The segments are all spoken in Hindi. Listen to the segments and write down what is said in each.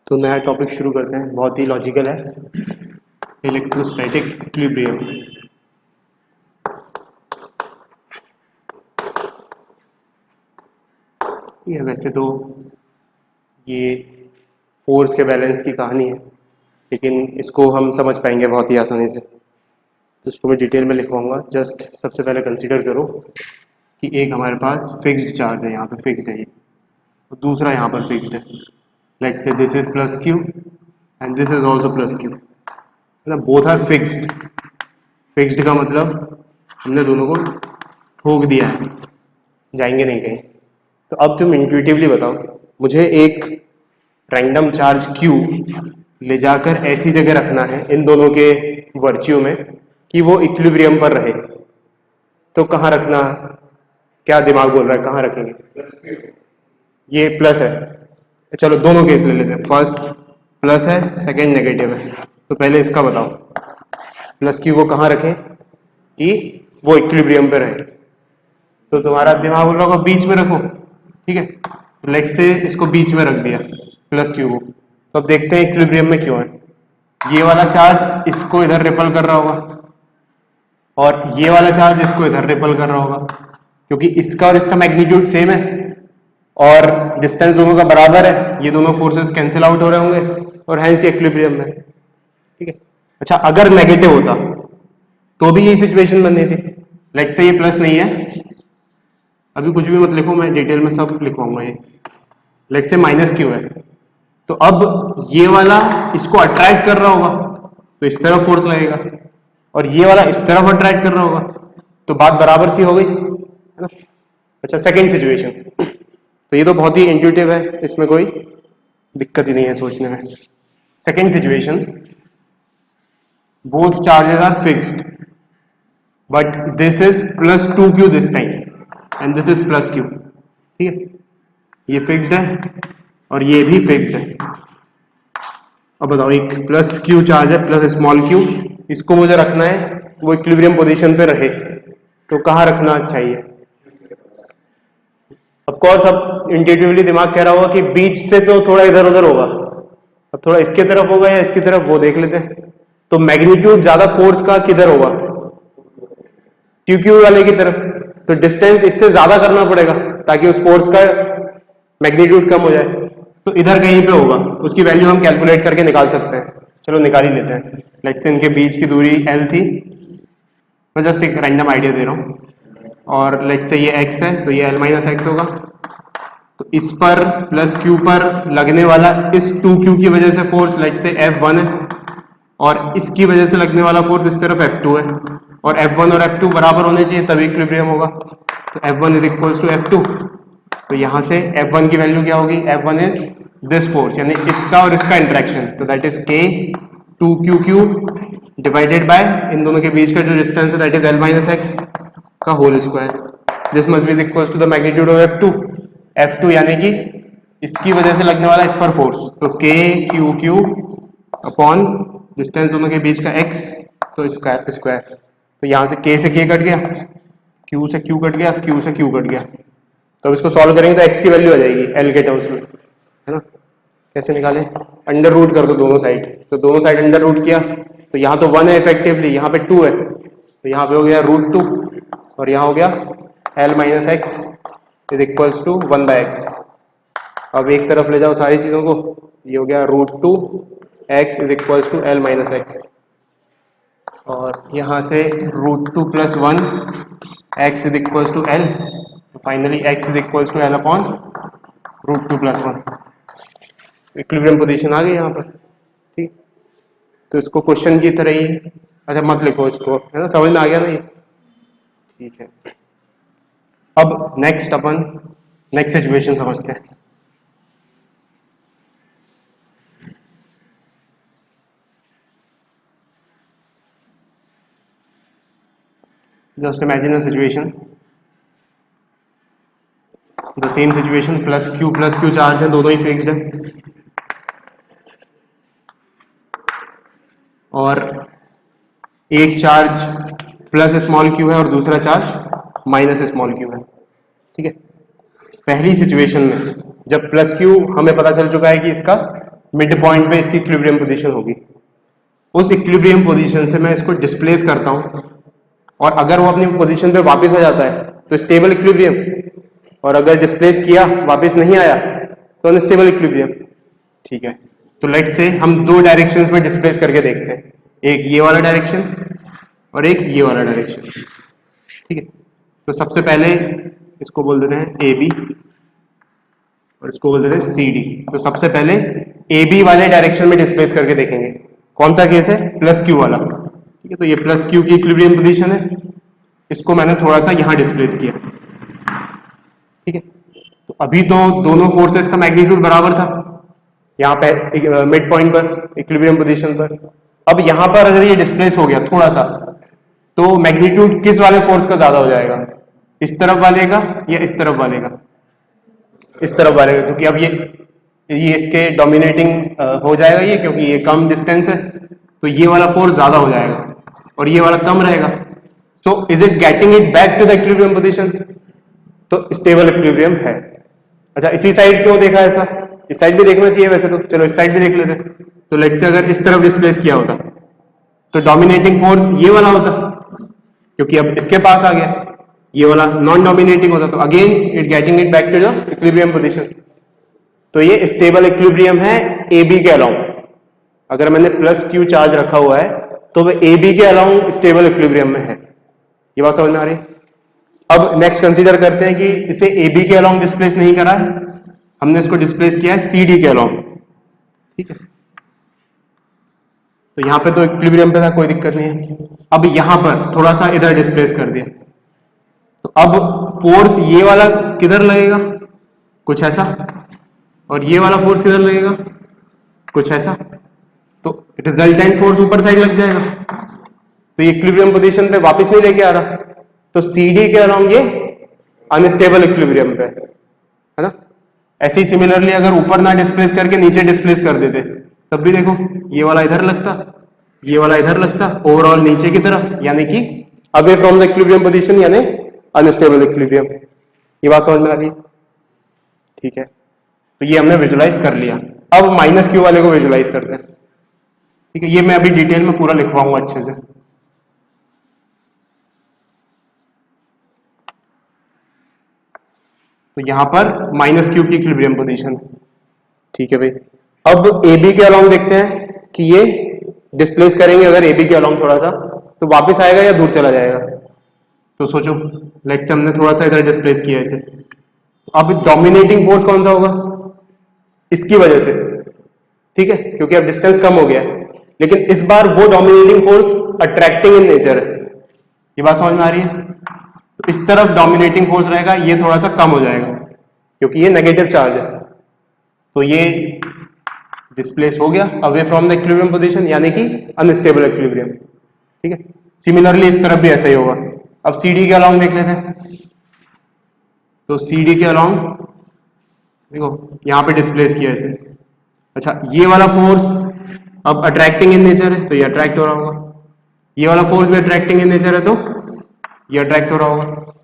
तो नया टॉपिक शुरू करते हैं, बहुत ही लॉजिकल है, इलेक्ट्रोस्टैटिक इक्विलिब्रियम। ये वैसे तो ये फोर्स के बैलेंस की कहानी है, लेकिन इसको हम समझ पाएंगे बहुत ही आसानी से, तो इसको मैं डिटेल में लिखवाऊंगा। जस्ट सबसे पहले कंसीडर करो कि एक हमारे पास फिक्स्ड चार्ज है, यहाँ पे फिक्स्ड है ये, और दूसरा यहाँ पर फिक्स्ड है। लाइक से this is plus Q and this is also plus Q, मतलब बोथ आर फिक्स्ड। फिक्स्ड का मतलब हमने दोनों को ठोक दिया है, जाएंगे नहीं कहीं। तो अब तुम इंट्यूटिवली बताओ, मुझे एक रैंडम चार्ज Q ले जाकर ऐसी जगह रखना है इन दोनों के वर्च्यू में कि वो इक्विलिब्रियम पर रहे, तो कहाँ रखना? क्या दिमाग बोल रहा है, कहाँ रखेंगे? ये प्लस है, चलो दोनों केस ले लेते हैं। फर्स्ट प्लस है, सेकंड नेगेटिव है, तो पहले इसका बताओ, प्लस Q को कहाँ रखें कि वो इक्विलिब्रियम पे रहे? तो तुम्हारा दिमाग बोल रहा होगा बीच में रखो, ठीक है। तो लेट्स से इसको बीच में रख दिया प्लस Q को, तो अब देखते हैं इक्विलिब्रियम में क्यों है। ये वाला चार्ज इसको इधर रिपल कर रहा होगा और ये वाला चार्ज इसको इधर रिपल कर रहा होगा, क्योंकि इसका और इसका मैग्नीट्यूड सेम है और डिस्टेंस दोनों का बराबर है। ये दोनों फोर्सेस कैंसिल आउट हो रहे होंगे और हैंस ये इक्विलिब्रियम में, ठीक है। अच्छा, अगर नेगेटिव होता तो भी यही सिचुएशन बननी थी। लेट्स से ये प्लस नहीं है, अभी कुछ भी मत लिखो, मैं डिटेल में सब लिखवाऊंगा। ये लेट्स से माइनस Q है, तो अब ये वाला इसको अट्रैक्ट कर रहा होगा तो इस तरफ फोर्स लगेगा, और ये वाला इस तरफ अट्रैक्ट कर रहा होगा, तो बात बराबर सी हो गई, है ना। अच्छा, सेकेंड सिचुएशन, तो ये तो बहुत ही इंट्यूटिव है, इसमें कोई दिक्कत ही नहीं है सोचने में। Second situation, both charges are fixed but this is plus 2Q this time and this is plus Q, ठीक है। ये फिक्स्ड है और ये भी फिक्स्ड है। अब बताओ, एक प्लस Q चार्ज है, प्लस स्मॉल q, इसको मुझे रखना है वो इक्विलिब्रियम पोजीशन पे रहे, तो कहाँ रखना चाहिए? ऑफ कोर्स अब इंट्यूटिवली दिमाग कह रहा होगा कि बीच से तो थोड़ा इधर उधर होगा, अब थोड़ा इसके तरफ होगा या इसकी तरफ, वो देख लेते हैं। तो मैग्नीट्यूड ज्यादा फोर्स का किधर होगा? QQ वाले की तरफ, तो डिस्टेंस इससे ज्यादा करना पड़ेगा ताकि उस फोर्स का मैग्नीट्यूड कम हो जाए, तो इधर कहीं पे होगा। उसकी वैल्यू हम कैलकुलेट करके निकाल सकते हैं, चलो निकाल ही लेते हैं। लेट्स से इनके बीच की दूरी L थी, मैं जस्ट एक रैंडम आइडिया दे रहा हूँ, और लेट्स से ये x है तो ये L माइनस एक्स होगा। तो इस पर प्लस Q पर लगने वाला इस 2Q की वजह से फोर्स लेट्स से F1 है, और इसकी वजह से लगने वाला फोर्स इस तरफ F2 है, और F1 और F2 बराबर होने चाहिए तभी इक्विलिब्रियम होगा। तो F1 is equals to F2, तो यहाँ से F1 की वैल्यू क्या होगी? F1 इज दिस फोर्स, यानी इसका और इसका इंटरेक्शन, तो that is K 2QQ divided by इन दोनों के बीच का जो डिस्टेंस है that is L minus x का whole square. This must be equals to the magnitude of F2 यानी कि इसकी वजह से लगने वाला इस पर फोर्स, तो KQQ अपॉन डिस्टेंस दोनों के बीच का x, तो स्क्वायर। तो यहाँ से K से K कट गया, Q से Q कट गया, Q से Q कट गया। तो अब इसको सॉल्व करेंगे तो x की वैल्यू आ जाएगी L के टर्म्स में, है ना। कैसे निकालें? अंडर रूट कर दो दोनों साइड, तो दोनों साइड अंडर रूट किया, तो यहाँ तो 1 है इफेक्टिवली, यहाँ पे 2 है, तो यहाँ पे हो गया √2 और यहाँ हो गया L minus X is equals to 1 by X. अब एक तरफ ले जाओ सारी चीज़ों को, ये हो गया √2 x is equals to L minus x, और यहाँ से √2 plus 1 x is equals to L, तो finally x is equals to L upon √2 plus 1। Equilibrium position आ गई यहाँ पर, ठीक। तो इसको क्वेश्चन की तरह ही, अच्छा मत लिखो इसको, है ना, समझ में आ गया ना ये, ठीक है। अब नेक्स्ट सिचुएशन समझते हैं। Just imagine a situation, the same situation, plus Q charge है, दोनों ही फिक्स्ड है, और एक चार्ज प्लस स्मॉल q है और दूसरा चार्ज माइनस स्मॉल q है, ठीक है। पहली सिचुएशन में जब प्लस Q हमें पता चल चुका है कि इसका मिड पॉइंट पे इसकी इक्विलिब्रियम पोजीशन होगी। उस इक्विलिब्रियम पोजीशन से मैं इसको डिस्प्लेस करता हूं और अगर वो अपनी पोजीशन पे वापस आ जाता है तो स्टेबल इक्विलिब्रियम, और अगर डिस्प्लेस किया वापस नहीं आया तो अनस्टेबल इक्विलिब्रियम। ठीक है, तो लेट्स से हम दो डायरेक्शंस में डिस्प्लेस करके देखते हैं, एक ये वाला डायरेक्शन और एक ये वाला डायरेक्शन। ठीक है, तो सबसे पहले इसको बोल देते हैं ए बी और इसको बोल देते हैं सी डी। तो सबसे पहले ए बी वाले डायरेक्शन में डिस्प्लेस करके देखेंगे। कौन सा केस है? प्लस क्यू वाला। ठीक है, तो ये प्लस क्यू की इक्विलिब्रियम पोजीशन है, इसको मैंने थोड़ा सा यहां डिस्प्लेस किया। ठीक है, तो अभी तो दोनों फोर्सेस का मैग्नीट्यूड बराबर था यहाँ पे मिड पॉइंट पर इक्विलिब्रियम पोजीशन पर। अब यहां पर अगर ये डिस्प्लेस हो गया थोड़ा सा, तो मैग्नीट्यूड किस वाले फोर्स का ज्यादा हो जाएगा? इस तरफ वाले का या इस तरफ वाले का? इस तरफ वाले का, क्योंकि अब ये इसके डोमिनेटिंग हो जाएगा ये, क्योंकि ये कम डिस्टेंस है तो ये वाला फोर्स ज्यादा हो जाएगा और ये वाला कम रहेगा। So is it getting it back to the equilibrium position? तो स्टेबल इक्विलिब्रियम है। अच्छा, इसी साइड क्यों देखा ऐसा? इस साइड भी देखना चाहिए वैसे तो, चलो इस साइड भी देख लेते। तो लेट्स से अगर इस तरफ डिस्प्लेस किया होता तो डोमिनेटिंग फोर्स ये वाला होता, क्योंकि अब इसके पास आ गया, ये वाला नॉन डोमिनेटिंग होता, तो again it getting it back to the equilibrium position. तो ये स्टेबल इक्विलिब्रियम है ए बी के अलोंग। अगर मैंने प्लस क्यू चार्ज रखा हुआ है तो वह ए बी के अलोंग स्टेबल इक्विलिब्रियम में है। ये बात समझ में आ रही है? अब नेक्स्ट कंसीडर करते हैं कि इसे ए बी के अलोंग डिस्प्लेस नहीं करा है, हमने इसको डिस्प्लेस किया है सी डी के अलोंग। ठीक है, तो यहां पे तो इक्विलिब्रियम पे था, कोई दिक्कत नहीं है। अब यहां पर थोड़ा सा इधर डिस्प्लेस कर दिया, तो अब फोर्स ये वाला किधर लगेगा? कुछ ऐसा, और ये वाला फोर्स किधर लगेगा? कुछ ऐसा। तो रिजल्टेंट फोर्स ऊपर साइड लग जाएगा, तो ये इक्विलिब्रियम पोजीशन पे वापस नहीं लेके आ रहा, तो सी डी के अलोंग ये अनस्टेबल इक्विलिब्रियम पे है ना। ऐसे ही सिमिलरली अगर ऊपर ना डिस्प्लेस करके नीचे डिस्प्लेस कर देते तब भी देखो ये वाला इधर लगता, ये वाला इधर लगता, ओवरऑल नीचे की तरफ, यानी कि away from the equilibrium position, यानी अनस्टेबल इक्विलिब्रियम। ये बात समझ में आ रही है? ठीक है, तो ये हमने विजुलाइज कर लिया। अब माइनस क्यू वाले को विजुलाइज करते हैं। ठीक है, ये मैं अभी डिटेल में पूरा लिखवाऊंगा अच्छे से। तो यहां पर माइनस क्यू की इक्विलिब्रियम पोजीशन। ठीक है भाई, अब ए बी के अलोंग देखते हैं कि ये डिस्प्लेस करेंगे अगर ए बी के अलोंग थोड़ा सा, तो वापस आएगा या दूर चला जाएगा? तो सोचो, लेट्स से हमने थोड़ा सा इधर डिस्प्लेस किया इसे, अब डोमिनेटिंग फोर्स कौन सा होगा? इसकी वजह से। ठीक है, क्योंकि अब डिस्टेंस कम हो गया है, लेकिन इस बार वो dominating force attracting in nature है। ये बात समझ में आ रही है? तो इस तरफ डोमिनेटिंग फोर्स रहेगा, ये थोड़ा सा कम हो जाएगा क्योंकि ये नेगेटिव चार्ज है, तो ये डिस्प्लेस हो गया away from the equilibrium position, यानी कि अनस्टेबल इक्विलिब्रियम। ठीक है, सिमिलरली इस तरफ भी ऐसा ही होगा। अब सी डी के अलोंग देख लेते हैं। तो सी डी के अलोंग देखो यहां पे डिस्प्लेस किया इसे। अच्छा, ये वाला फोर्स अब अट्रैक्टिंग इन नेचर है, तो ये अट्रैक्ट हो रहा होगा। ये वाला फोर्स भी अट्रैक्टिंग इन नेचर है, तो ये अट्रैक्ट हो रहा होगा।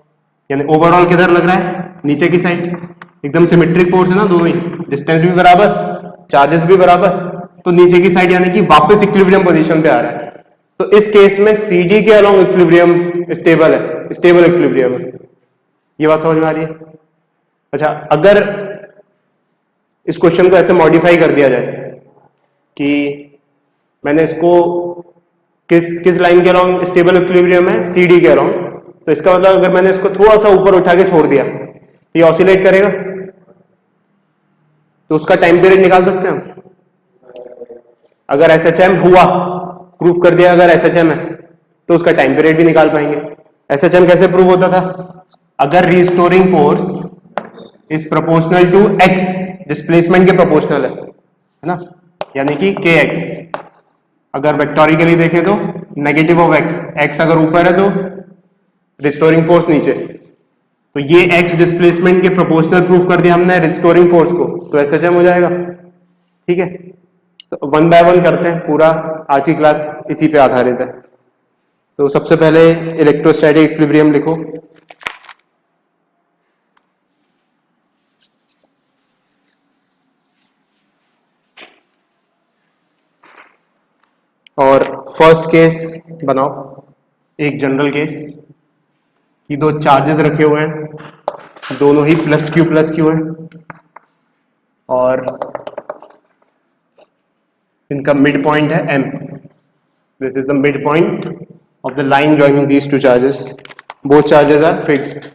यानी ओवरऑल किधर लग रहा है? नीचे की साइड। एकदम सिमेट्रिक फोर्स है ना दोनों ही, डिस्टेंस भी बराबर, चार्जेस भी बराबर, तो नीचे की साइड यानी कि वापस इक्विलिब्रियम पोजीशन पे आ रहा है। तो इस केस में सी डी के अलोंग इक्विलिब्रियम स्टेबल है, स्टेबल इक्विलिब्रियम है। ये बात समझ में आ रही है? अच्छा, अगर इस क्वेश्चन को ऐसे मॉडिफाई कर दिया जाए कि मैंने इसको किस लाइन के अलोंग स्टेबल इक्विलिब्रियम है? सी डी के अलोंग। तो इसका मतलब अगर मैंने इसको थोड़ा सा ऊपर उठा के छोड़ दिया तो ये ऑसिलेट करेगा, तो उसका टाइम पीरियड निकाल सकते हैं हम। अगर एसएचएम हुआ, प्रूफ कर दिया अगर एसएचएम है, तो उसका टाइम पीरियड भी निकाल पाएंगे। एसएचएम कैसे प्रूव होता था? अगर restoring force is proportional to X, displacement के प्रोपोर्शनल है ना, यानी कि के एक्स। अगर वेक्टोरिकली देखें तो नेगेटिव ऑफ एक्स, एक्स अगर ऊपर है तो रिस्टोरिंग फोर्स नीचे, तो ये एक्स डिस्प्लेसमेंट के प्रोपोर्शनल प्रूफ कर दिया हमने रिस्टोरिंग फोर्स को, तो एसएचएम हो जाएगा। ठीक है, तो वन बाय वन करते हैं, पूरा आज की क्लास इसी पे आधारित है। तो सबसे पहले इलेक्ट्रोस्टैटिक इक्विलिब्रियम लिखो। फर्स्ट केस बनाओ, एक जनरल केस कि दो चार्जेस रखे हुए हैं, दोनों ही प्लस क्यू है और इनका मिड पॉइंट है m. This is the midpoint of the line joining these two charges. Both charges are fixed.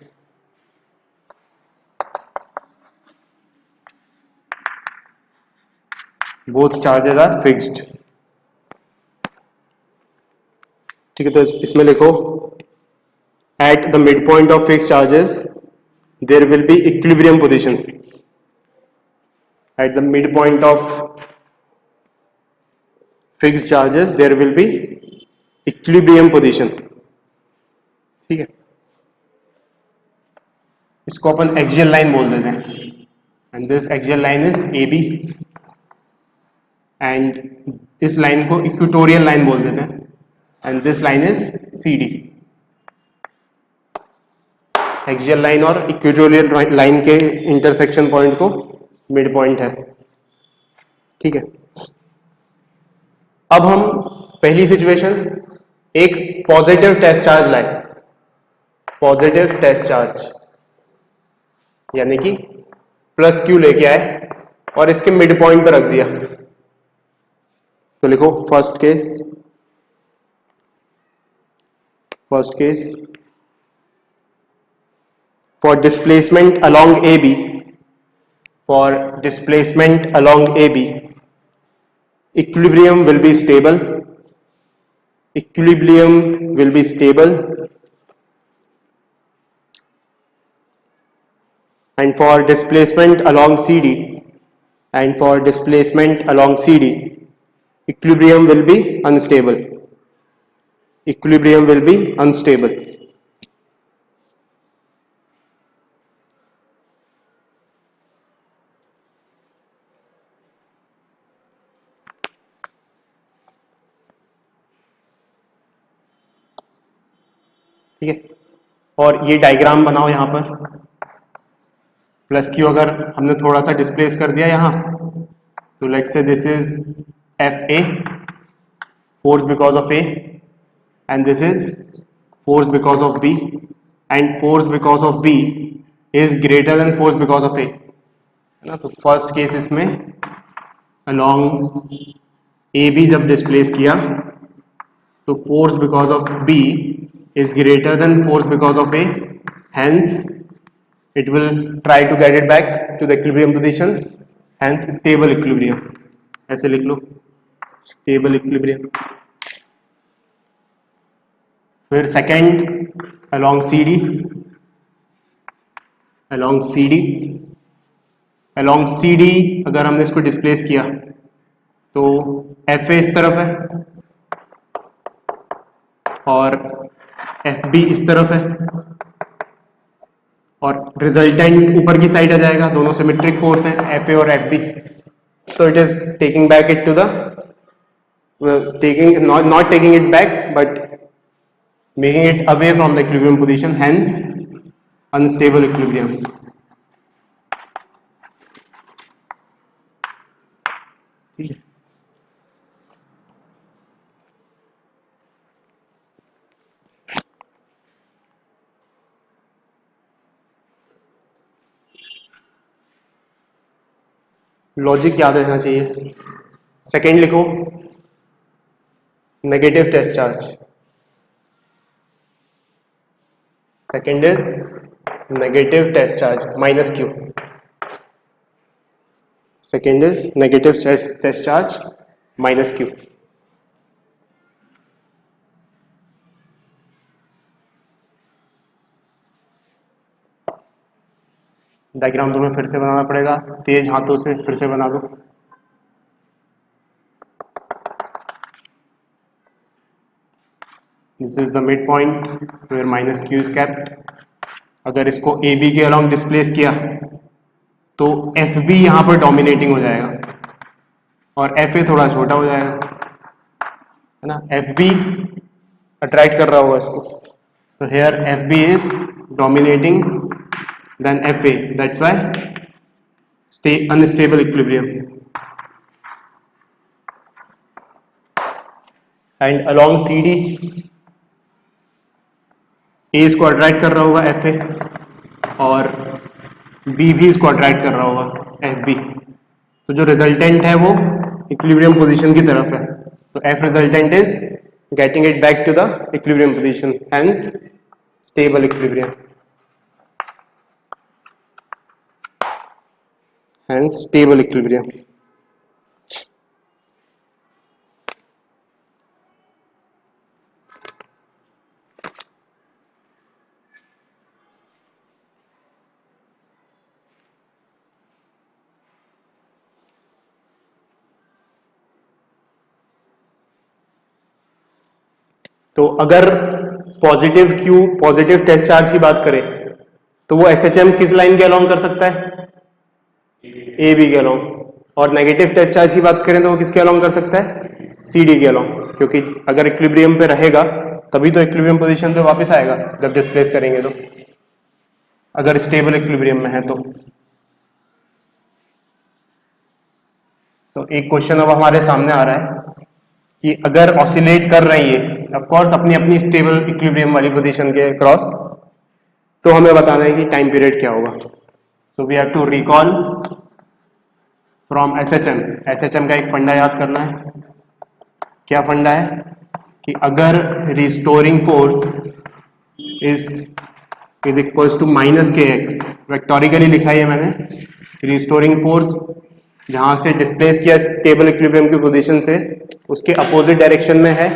Both charges are fixed. ठीक है, तो इसमें लिखो at the midpoint of fixed charges there will be equilibrium position. At the midpoint of fixed charges there will be equilibrium position. ठीक है, इसको अपन एक्सियल लाइन बोल देते हैं and this axial line is A B and इस लाइन को इक्वेटोरियल लाइन बोल देते हैं and this line is C D. Axial line और इक्वेटोरियल लाइन के इंटरसेक्शन पॉइंट को मिड पॉइंट है. ठीक है, अब हम पहली सिचुएशन एक पॉजिटिव टेस्ट चार्ज लाए, पॉजिटिव टेस्ट चार्ज यानी कि प्लस क्यू लेके आए और इसके मिड पॉइंट पर रख दिया. तो लिखो first case for displacement along A B, for displacement along A B equilibrium will be stable, equilibrium will be stable, and for displacement along CD, and for displacement along CD equilibrium will be unstable, equilibrium will be unstable. ठीक है, और ये डायग्राम बनाओ यहां पर. प्लस क्यू अगर हमने थोड़ा सा डिस्प्लेस कर दिया यहां, तो let's say this is F A, force because of A, and this is force because of B, and force because of B is greater than force because of A, है ना. तो फर्स्ट केस इसमें अलोंग ए बी जब डिस्प्लेस किया तो force because of B is greater than force because of A, hence it will try to get it back to the equilibrium position, hence stable equilibrium. ऐसे लिख लो stable equilibrium. फिर second along CD, along CD अगर हमने इसको डिस्प्लेस किया तो FA इस तरफ है और FB इस तरफ है और रिजल्टेंट ऊपर की साइड आ जाएगा. दोनों सिमेट्रिक फोर्स है FA और FB, so it is taking back it to the not taking it back but making it away from the equilibrium position, hence unstable equilibrium. ठीक है, लॉजिक याद रखना चाहिए. सेकेंड लिखो negative test charge. Second is negative test charge minus Q. Second is negative test charge minus Q. Diagram तुम्हें फिर से बनाना पड़ेगा, तेज हाथों से फिर से बना दो. This is the mid point where minus Q is kept. अगर इसको ए बी के अलोंग डिस्प्लेस किया तो एफ बी यहाँ पर डोमिनेटिंग हो जाएगा और एफ ए थोड़ा छोटा हो जाएगा, है ना. एफ बी अट्रैक्ट कर रहा होगा इसको, तो here F B is dominating than FA, that's why unstable equilibrium. And along C D A इसको अट्रैक्ट कर रहा होगा एफ ए, और बी भी इसको अट्रैक्ट कर रहा होगा एफ बी। तो जो रिजल्टेंट है वो इक्विलिब्रियम पोजीशन की तरफ है, तो F resultant is getting it back to the equilibrium position, hence stable equilibrium, hence stable equilibrium. तो अगर positive Q, positive test charge की बात करें तो वो एसएचएम किस लाइन के अलोंग कर सकता है? ए बी के अलोंग। और नेगेटिव टेस्ट चार्ज की बात करें तो वो किसके अलोंग कर सकता है? सी डी के अलोंग, क्योंकि अगर इक्विलिब्रियम पे रहेगा तभी तो इक्विलिब्रियम पोजीशन पे वापस आएगा जब डिस्प्लेस करेंगे, तो अगर स्टेबल इक्विलिब्रियम में है तो एक क्वेश्चन अब हमारे सामने आ रहा है कि अगर ऑसिलेट कर रही है ऑफ कोर्स अपनी अपनी स्टेबल इक्विलिब्रियम वाली पोजीशन के क्रॉस, तो हमें बताना है कि टाइम पीरियड क्या होगा। So we have to recall from SHM. SHM का एक फंडा याद करना है। क्या फंडा है? कि अगर restoring force is equals to minus K X, vectorically लिखा है मैंने, रिस्टोरिंग फोर्स जहां से डिस्प्लेस किया स्टेबल इक्विलिब्रियम की पोजीशन से उसके अपोजिट डायरेक्शन में है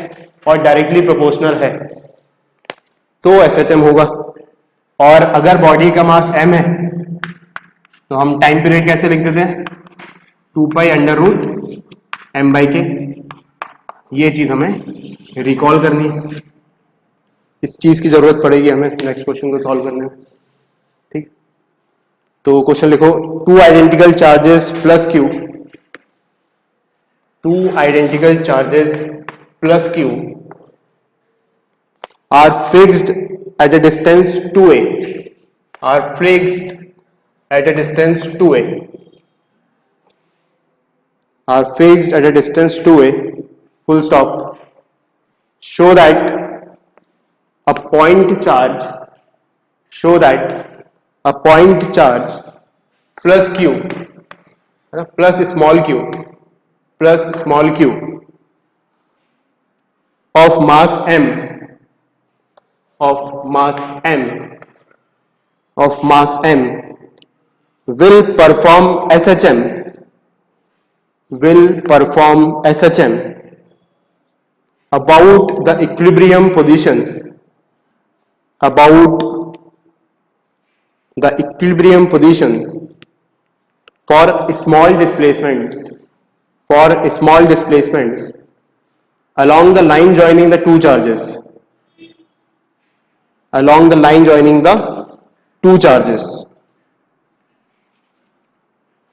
और डायरेक्टली प्रोपोर्शनल है, तो एसएचएम होगा। और अगर बॉडी का मास m है तो हम टाइम पीरियड कैसे लिख देते हैं? 2 pi under root m by K. ये चीज हमें रिकॉल करनी है, इस चीज की जरूरत पड़ेगी हमें नेक्स्ट क्वेश्चन को सॉल्व करने में। ठीक, तो क्वेश्चन लिखो, 2 identical charges plus Q, 2 identical charges plus Q are fixed at a distance 2a, are fixed at a distance 2a, are fixed at a distance 2a, full stop. Show that a point charge, show that a point charge plus q, plus small q, plus small q of mass m, of mass m, of mass m will perform SHM, will perform SHM about the equilibrium position, about the equilibrium position for small displacements, for small displacements along the line joining the two charges, along the line joining the two charges.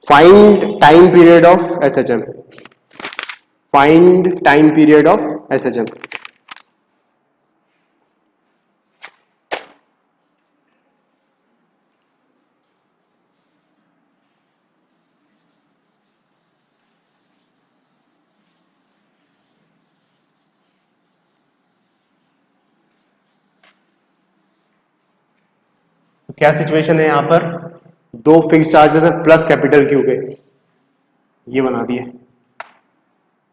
Find time period of SHM. Find time period of SHM. क्या सिचुएशन है यहाँ पर? 2 फिक्स चार्जेस है प्लस कैपिटल क्यू के, ये बना दिए,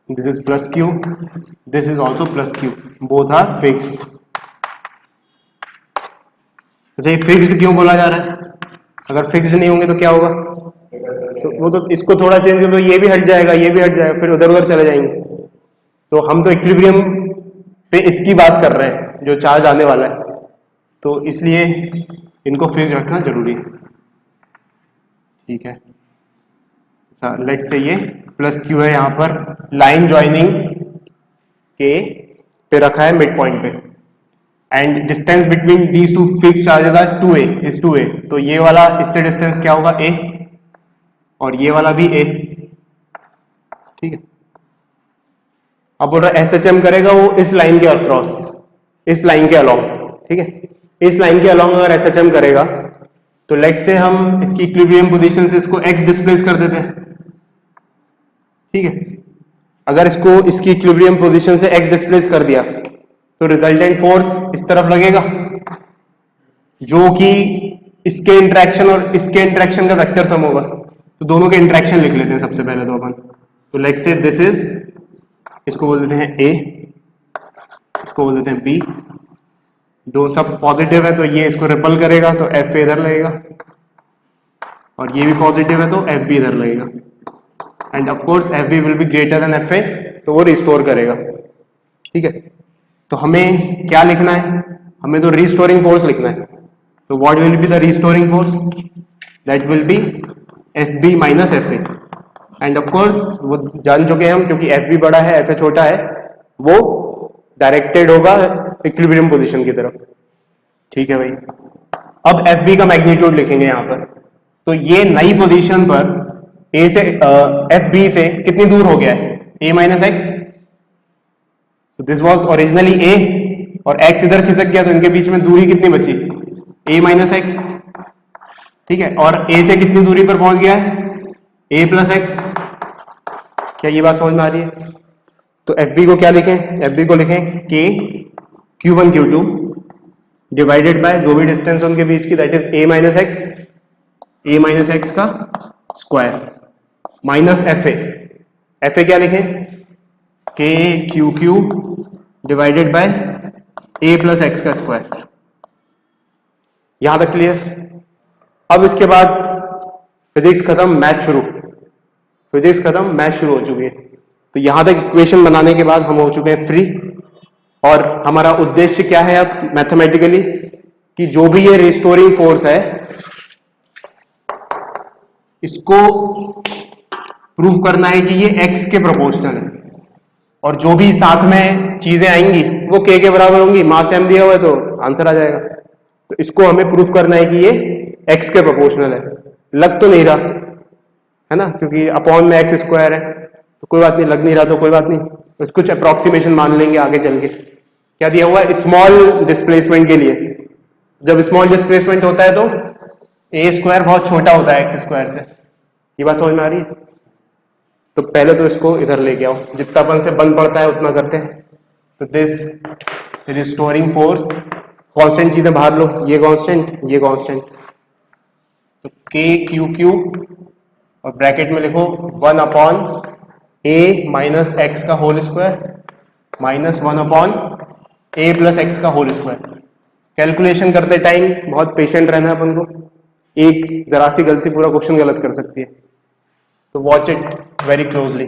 this is plus Q, this is also plus Q, both are fixed. अच्छा, ये फिक्स्ड क्यों बोला जा रहा है? अगर फिक्स्ड नहीं होंगे तो क्या होगा? तो वो तो इसको थोड़ा चेंज कर दो, ये भी हट जाएगा, ये भी हट जाएगा, फिर उधर उधर चले जाएंगे। तो हम तो इक्विलिब्रियम पे इसकी बात कर रहे हैं जो चार्ज आने वाला है, तो इसलिए इनको फिक्स रखना जरूरी है। ठीक है, अच्छा लेट्स से ये प्लस क्यू है, यहाँ पर लाइन ज्वाइनिंग के पे रखा है मिड पॉइंट पे, and distance between these two fix charges are 2a, is 2a, तो ये वाला इससे डिस्टेंस क्या होगा? a, और ये वाला भी a। ठीक है, अब बोल रहा SHM करेगा वो इस लाइन के अक्रॉस, इस लाइन के अलोंग। ठीक है, इस लाइन के अलोंग अगर SHM करेगा तो लेट से हम इसकी इक्विलिब्रियम पोजीशन से इसको x डिस्प्लेस कर देते हैं। ठीक है, अगर इसको इसकी इक्विलिब्रियम पोजीशन से x डिस्प्लेस कर दिया तो रिजल्टेंट फोर्स इस तरफ लगेगा, जो कि इसके इंटरेक्शन और इसके इंटरेक्शन का वेक्टर सम होगा। तो दोनों के इंटरेक्शन लिख लेते हैं सबसे पहले तो अपन। तो लेट्स से दिस इज, इसको बोल देते हैं A, इसको बोल देते हैं B, दो सब पॉजिटिव है तो ये इसको रिपल करेगा तो F इधर लगेगा, और ये भी पॉजिटिव है तो FB इधर लगेगा, end of course FB will be greater than FA, तो वो रिस्टोर करेगा। ठीक है, तो हमें क्या लिखना है, हमें तो रिस्टोरिंग फोर्स लिखना है। तो what will be the restoring force, that will B FB minus FA, end of course वो जान चुके हैं हम, क्योंकि FB बड़ा है FA छोटा है, वो डायरेक्टेड होगा इक्विलिब्रियम पोजीशन की तरफ। ठीक है भाई, अब FB का मैग्नीट्यूड लिखेंगे यहाँ पर। तो ये नई पोजीशन पर A से FB से कितनी दूर हो गया है, A minus x, this was originally A, और x इधर खिसक गया तो इनके बीच में दूरी कितनी बची, A माइनस एक्स। ठीक है, और A से कितनी दूरी पर पहुंच गया है, A प्लस एक्स। क्या ये बात समझ में आ रही है? तो FB को क्या लिखें, FB को लिखें K Q1 Q2 divided bye जो भी डिस्टेंस उनके बीच की, that is A minus x, A minus x का स्क्वायर माइनस FA क्या लिखें, K QQ divided bye A plus X का स्क्वायर। यहां तक क्लियर? अब इसके बाद फिजिक्स खत्म, मैथ शुरू, फिजिक्स खत्म मैथ शुरू हो चुकी है। तो यहां तक इक्वेशन बनाने के बाद हम हो चुके हैं फ्री, और हमारा उद्देश्य क्या है अब मैथमेटिकली, कि जो भी ये रिस्टोरिंग फोर्स है इसको प्रूव करना है कि ये x के प्रोपोर्शनल है, और जो भी साथ में चीजें आएंगी वो k के बराबर होंगी। मास m दिया हुआ है तो आंसर आ जाएगा। तो इसको हमें प्रूफ करना है कि ये x के प्रोपोर्शनल है। लग तो नहीं रहा है ना, क्योंकि अपॉन में x स्क्वायर है, तो कोई बात नहीं, लग नहीं रहा तो कोई बात नहीं, तो कुछ अप्रोक्सीमेशन मान लेंगे आगे चल के। क्या दिया हुआ है, स्मॉल डिस्प्लेसमेंट के लिए, जब स्मॉल डिस्प्लेसमेंट होता है तो a स्क्वायर बहुत छोटा होता है x स्क्वायर से। ये बात समझ में आ रही है? तो पहले तो इसको इधर लेके आओ, जितना अपन से बन पड़ता है उतना करते हैं। तो दिस रिस्टोरिंग फोर्स, कांस्टेंट चीजें बाहर लो, ये कांस्टेंट ये कांस्टेंट, तो K QQ और ब्रैकेट में लिखो 1 अपॉन A माइनस एक्स का whole square minus 1 upon A plus X का होल स्क्वायर। कैलकुलेशन करते टाइम बहुत पेशेंट रहना है अपन को, एक जरा सी गलती पूरा क्वेश्चन गलत कर सकती है, तो watch it very closely.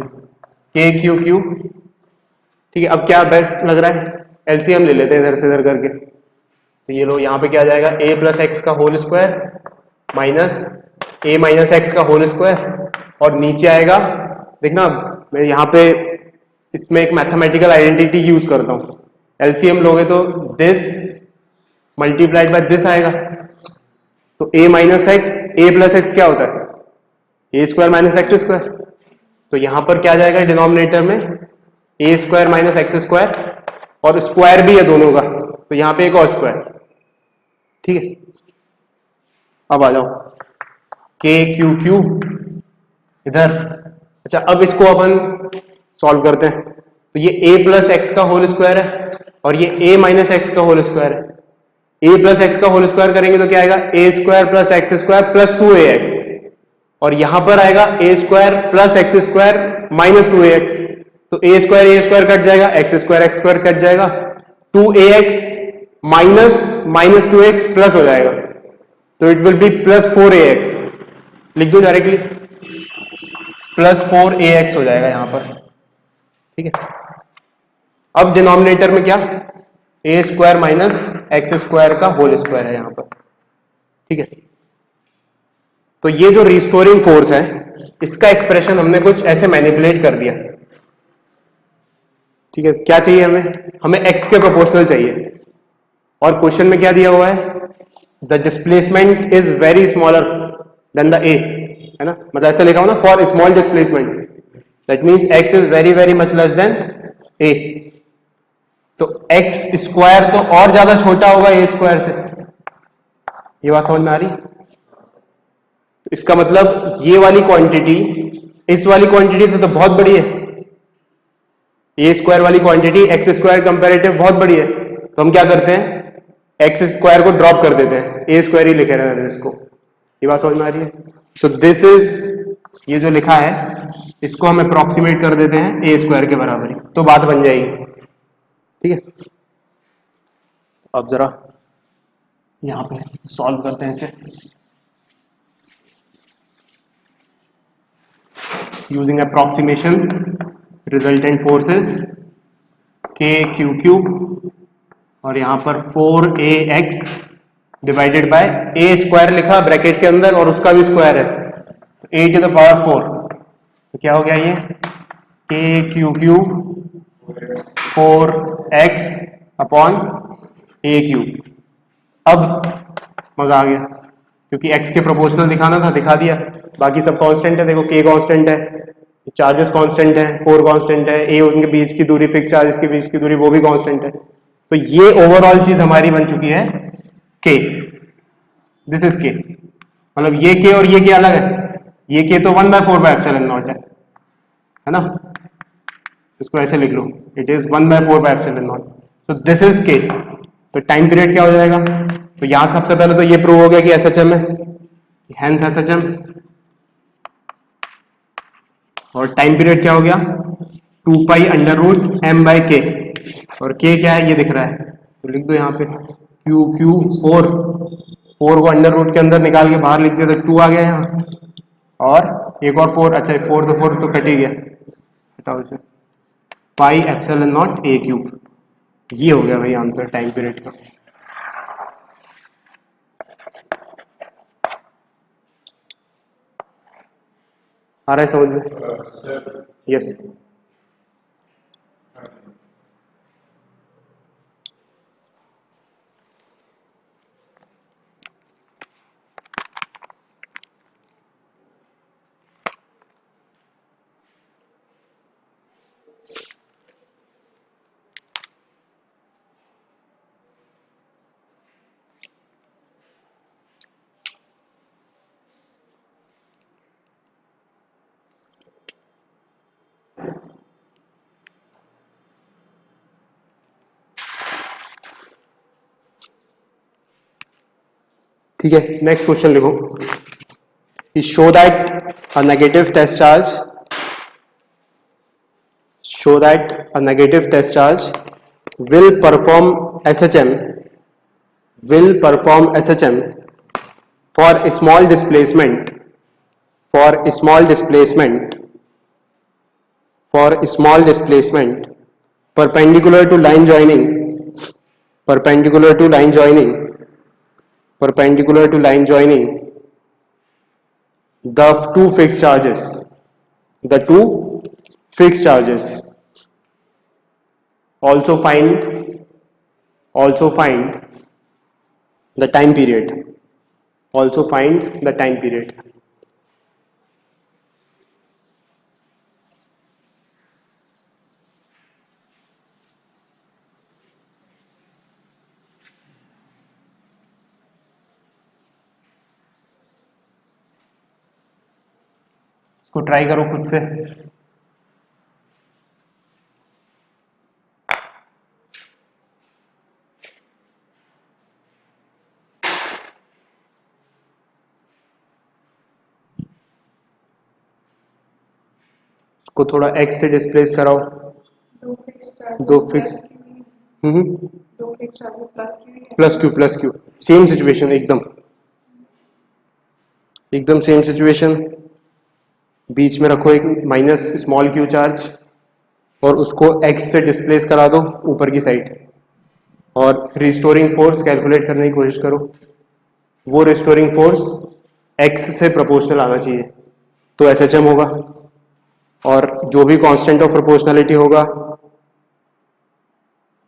K QQ, ठीक है। अब क्या बेस्ट लग रहा है, एलसीएम ले लेते हैं इधर से इधर करके। तो ये लो, यहाँ पे क्या आ जाएगा, A प्लस एक्स का whole square minus A minus x का होल स्क्वायर, और नीचे आएगा, देखना मैं यहाँ पे इसमें एक मैथमेटिकल आइडेंटिटी यूज करता हूँ। एलसीएम लोगे तो दिस मल्टीप्लाइड बाय दिस आएगा, तो A minus x, A plus x क्या होता है, A square minus x square. तो यहां पर क्या जाएगा डिनोमिनेटर में, A square minus x square, और स्क्वायर भी है दोनों का, तो यहां पे एक और स्क्वायर। ठीक है, अब आ जाओ K QQ इधर। अच्छा, अब इसको अपन सॉल्व करते हैं। तो ये A प्लस एक्स का होल स्क्वायर है, और ये A माइनस एक्स का होल स्क्वायर है। A प्लस एक्स का होल स्क्वायर करेंगे तो क्या आएगा, A square plus x square plus 2AX, और यहां पर आएगा A square plus x square minus 2AX। तो A स्क्वायर कट जाएगा, एक्स स्क्वायर कट जाएगा, 2AX माइनस 2AX प्लस हो जाएगा, तो it will be plus 4AX। लिख दो डायरेक्टली, प्लस 4AX हो जाएगा यहां पर। ठीक है, अब डिनोमिनेटर में क्या, A square minus x square का होल स्क्वायर है यहां पर। ठीक है, तो ये जो रिस्टोरिंग फोर्स है, इसका एक्सप्रेशन हमने कुछ ऐसे मैनिपुलेट कर दिया। ठीक है, क्या चाहिए हमें x के प्रोपोर्शनल चाहिए, और क्वेश्चन में क्या दिया हुआ है, the displacement is very smaller than the A, है ना, मतलब ऐसा लिखा हो ना, for small displacements, that means x is very very much less than A। तो x स्क्वायर तो और ज्यादा छोटा होगा A स्क्वायर से। ये बात समझ में आ रही? तो इसका मतलब ये वाली क्वांटिटी इस वाली क्वांटिटी से तो बहुत बड़ी है, ए स्क्वायर वाली क्वांटिटी एक्स स्क्वायर कंपेरेटिव बहुत बड़ी है, तो हम क्या करते हैं, एक्स स्क्वायर को ड्रॉप कर देते हैं, ए स्क्वायर ही लिखे रहते हैं इसको। ये बात समझ में आ रही है? सो दिस इज, ये जो लिखा है इसको हम अप्रोक्सीमेट कर देते हैं ए स्क्वायर के बराबर ही, तो बात बन जाएगी। ठीक है, अब जरा यहां पे सॉल्व करते हैं इसे यूजिंग अप्रोक्सीमेशन। रिजल्टेंट फोर्सेस के क्यू क्यूब और यहां पर 4ax divided by A square लिखा ब्रैकेट के अंदर और उसका भी स्क्वायर है, तो a टू द पावर 4, तो क्या हो गया ये के क्यू क्यूब 4x अपॉन ए क्यूब। अब मजा आ गया, क्योंकि x के प्रोपोर्शनल दिखाना था, दिखा दिया। बाकी सब कांस्टेंट है, देखो k कांस्टेंट है, चार्जेस कांस्टेंट है, 4 कांस्टेंट है, a उनके बीच की दूरी, फिक्स चार्जेस के बीच की दूरी वो भी कांस्टेंट है। तो ये ओवरऑल चीज हमारी बन चुकी है k, दिस इज k। मतलब ये k और ये k अलग है, ये k तो 1/4/ε0 है ना, इसको ऐसे लिख लो, इट इज 1/4/ε0। तो दिस इज k। तो टाइम पीरियड क्या हो जाएगा, तो यहां सबसे पहले तो ये प्रूव हो गया कि SHM है, हेंस SHM। और टाइम पीरियड क्या हो गया 2π√m/k, और k क्या है ये दिख रहा है, तो लिख दो यहाँ पे Q4 को अंडर रूट के अंदर निकाल के बाहर लिख दिया तो 2 आ गया यहाँ, और एक और 4, अच्छा 4 से 4 तो कट ही गया, हटाओ इसे, πε0a³। ये हो गया भाई आंसर टाइम पीरियड का। आ रहा है समझ में? यस। ठीक है, नेक्स्ट क्वेश्चन लिखो। Show that a negative test charge will perform SHM for a small displacement perpendicular to line joining the two fixed charges. Also find the time period. इसको ट्राई करो खुद से। को थोड़ा x से डिस्प्लेस कराओ। दो fix plus Q same situation, एकदम सेम सिचुएशन। बीच में रखो एक माइनस स्मॉल क्यू चार्ज और उसको x से डिस्प्लेस करा दो ऊपर की साइड, और रिस्टोरिंग फोर्स कैलकुलेट करने की कोशिश करो। वो रिस्टोरिंग फोर्स x से प्रोपोर्शनल आना चाहिए, तो SHM होगा। और जो भी कांस्टेंट ऑफ प्रोपोर्शनलिटी होगा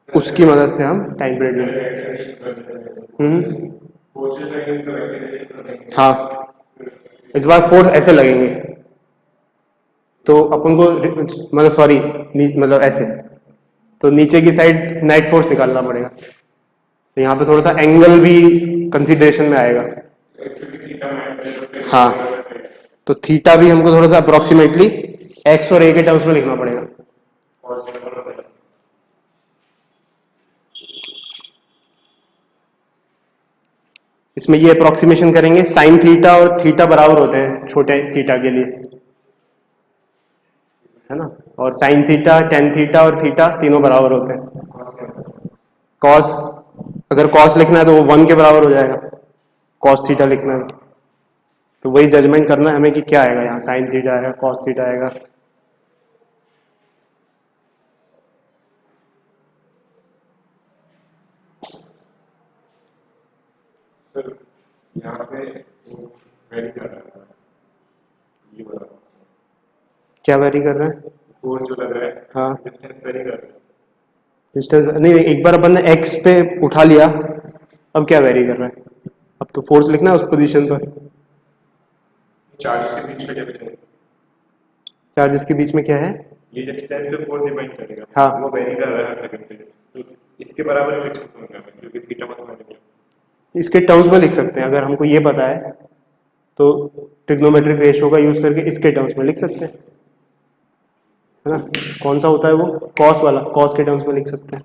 उसकी मदद से हम टाइम पीरियड लेंगे। हाँ, इस बार फोर्स ऐसे लगेंगे, तो अपन को मतलब सॉरी मतलब ऐसे, तो नीचे की साइड नेट फोर्स निकालना पड़ेगा। तो यहाँ पे थोड़ा सा एंगल भी कंसीडरेशन में आएगा। हाँ, तो थीटा भी हमको थोड़ा सा अप्रोक्सीमेटली x और a के टर्म्स में लिखना पड़ेगा। इसमें ये अप्रोक्सीमेशन करेंगे, साइन थीटा और थीटा बराबर होते हैं छोटे थीटा के लिए, है ना, और साइन थीटा, टेन थीटा और थीटा तीनों बराबर होते हैं। कॉस, अगर कॉस लिखना है तो वो 1 के बराबर हो जाएगा, कॉस थीटा लिखना है तो वही जजमेंट करना है हमें कि क्या आएगा यहाँ, साइन थीटा आएगा, कॉस थीटा आएगा। यहाँ पे वेरी कर रहा है, ये वाला क्या वेरी कर रहा है? फोर्स जो लग रहा है, हाँ, डिस्टेंस वेरी कर रहा है। डिस्टेंस नहीं, एक बार अपन ने एक्स पे उठा लिया, अब क्या वेरी कर रहा है? अब तो फोर्स लिखना है उस पोजीशन पर। चार्जेस के बीच में डिस्टेंस, चार्जेस के बीच में क्या है? ये डिस्टेंस पे फोर्स डिपेंड करेगा। हाँ, वो वेरी कर रहा है हर सेकंड पे, तो इसके बराबर लिख सकता हूँ मैं, क्योंकि थीटा मतलब इसके टर्म्स में लिख सकते हैं, अगर हमको ये पता है तो ट्रिग्नोमेट्रिक रेशियो का यूज करके इसके टर्म्स में लिख सकते हैं, है ना। कौन सा होता है वो? कॉस वाला, कॉस के टर्म्स में लिख सकते हैं।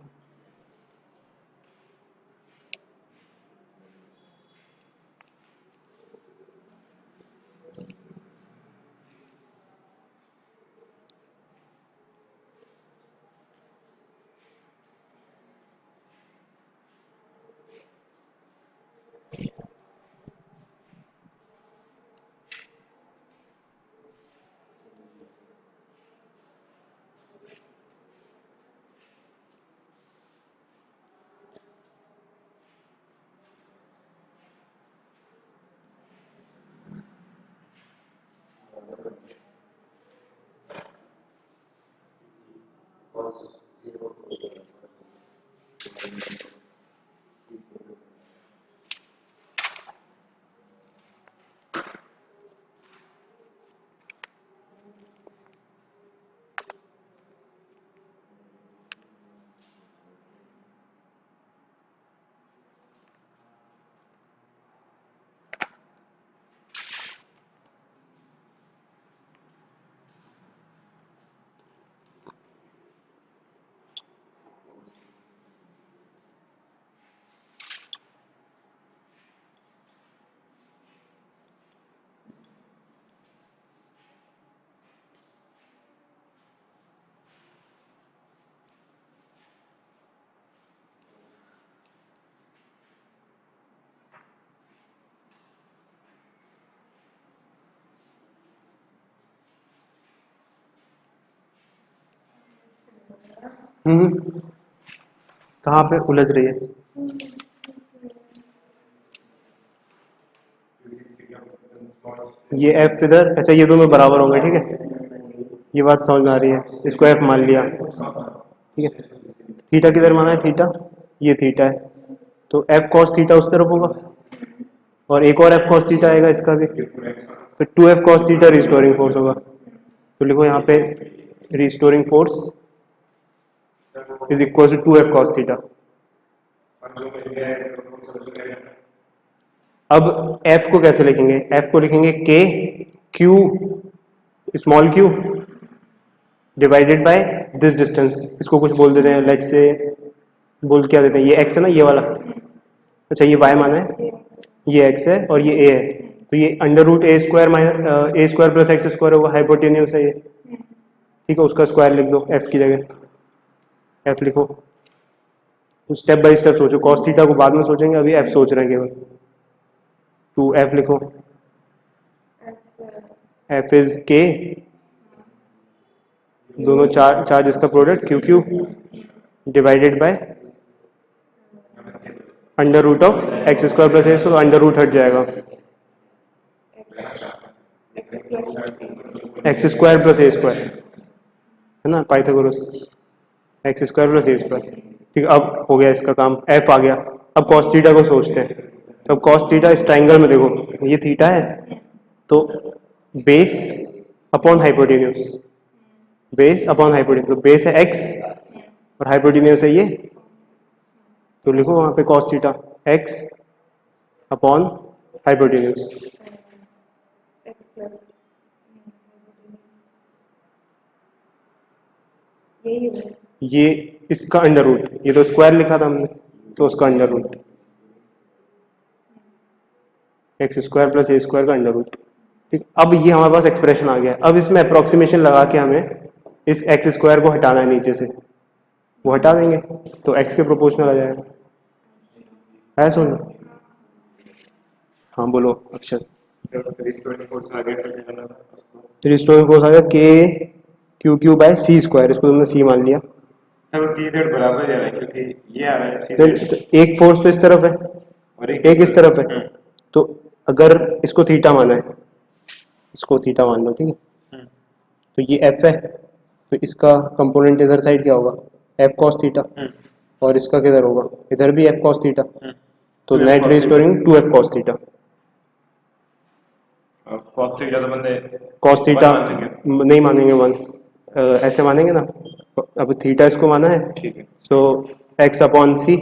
कहाँ पे उलझ रही है? ये एफ इधर, अच्छा ये दोनों बराबर होंगे, ठीक है, ये बात समझ में आ रही है। इसको एफ मान लिया, ठीक है। थीटा किधर माना है? थीटा, ये थीटा है, तो एफ कॉस थीटा उस तरफ होगा, और एक और एफ कॉस थीटा आएगा इसका भी, तो 2f cos theta restoring force होगा। तो लिखो यहाँ पे restoring force is equal to 2f cos theta. अब f को कैसे लिखेंगे? f को लिखेंगे k q small q divided by this distance. इसको कुछ बोल देते हैं, लेट से बोल क्या देते हैं, ये x है ना, ये वाला, अच्छा ये y माना है, ये x है और ये a है, तो ये under root a square minus a square plus x square होगा, हाइपोटेन्यूस है ये, ठीक है। उसका स्क्वायर लिख दो f की जगह, f लिखो। स्टेप बाय स्टेप सोचो, कॉस थीटा को बाद में सोचेंगे, अभी f सोच रहे हैं केवल। टू f लिखो, f इज k, दोनों चार्जेस का product q q divided by under root of x square plus a, तो अंडर रूट हट जाएगा, x square plus a square, है ना, Pythagoras, x square plus a square, ठीक है। अब हो गया इसका काम, एफ आ गया। अब कॉस थीटा को सोचते हैं, तो अब कॉस थीटा इस ट्राइंगल में देखो, ये थीटा है, तो base upon hypotenuse, base upon hypotenuse, तो बेस है एक्स और हाइपोटेन्यूस है ये, तो लिखो वहां पे cos theta x upon hypotenuse, ये इसका अंडर रूट, ये तो स्क्वायर लिखा था हमने, तो उसका under root, x square plus a square का अंडर रूट। ठीक, अब ये हमारे पास एक्सप्रेशन आ गया। अब इसमें अप्रोक्सीमेशन लगा के हमें इस एक्स स्क्वायर को हटाना है नीचे से, वो हटा देंगे तो एक्स के प्रोपोर्शनल आ जाएगा। है सुन, हाँ बोलो अक्षर। रिस्टोरिंग फोर्स आ गया, फिर करना था उसको। रिस्टोरिंग फोर्स आ गया के क्यू क्यू बाय सी स्क्वायर, इसको तुमने सी मान लिया। अब सी जेड बराबर जा रहा है क्योंकि ये आ रहा है सी तो एक फोर्स तो इस तरफ है और एक इस तरफ है, तो अगर इसको थीटा माना है, इसको थीटा मान लो, ठीक है। तो ये एफ है, तो इसका कंपोनेंट इधर साइड क्या होगा, एफ कॉस थीटा, और इसका किधर होगा, इधर भी एफ कॉस थीटा, तो net restoring 2f cos theta. Cos theta तो बंदे cos थीटा वन मानेंगे। नहीं मानेंगे वन, ऐसे मानेंगे ना। अब थीटा इसको माना है, ठीक है, सो x अपॉन सी,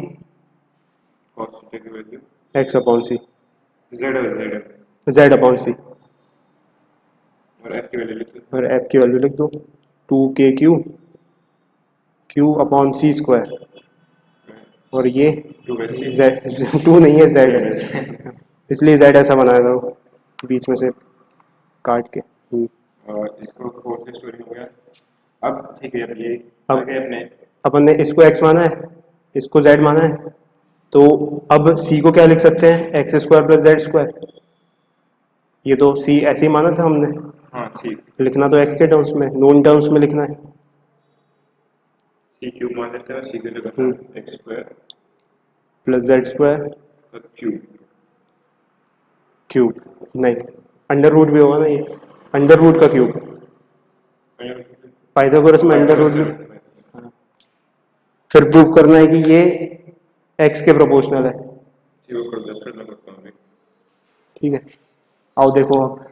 कॉस थीटा की वैल्यू x अपॉन सी, जेड है, जेड है, z अपॉन सी, और एफ की वैल्यू लिख दो। और f की वैल्यू लिख दो 2kq q अपॉन सी स्क्वायर, और ये 2/c z 2 नहीं है z है, इसलिए z ऐसा बनाया करो बीच में से काट के। और इसको फोर्स रिस्टोरिंग हो गया। अब ठीक है, अब ये अब आ गए अपने अपन ने इसको x माना है, इसको z माना है, तो अब c को क्या लिख सकते हैं, x square plus Z square. ये तो c ऐसे ही माना था हमने, हाँ ठीक, लिखना तो x के टर्म्स में, नोन टर्म्स में लिखना है। सी क्यूब मान लेते हैं, सी की जगह x square plus Z square और क्यूब। क्यूब नहीं, अंडर रूट भी होगा ना, ये अंडर रूट का क्यूब, पाइथागोरस में अंडर रूट भी। फिर प्रूफ करना है कि ये x के प्रोपोर्शनल है, ठीक है। आओ देखो अब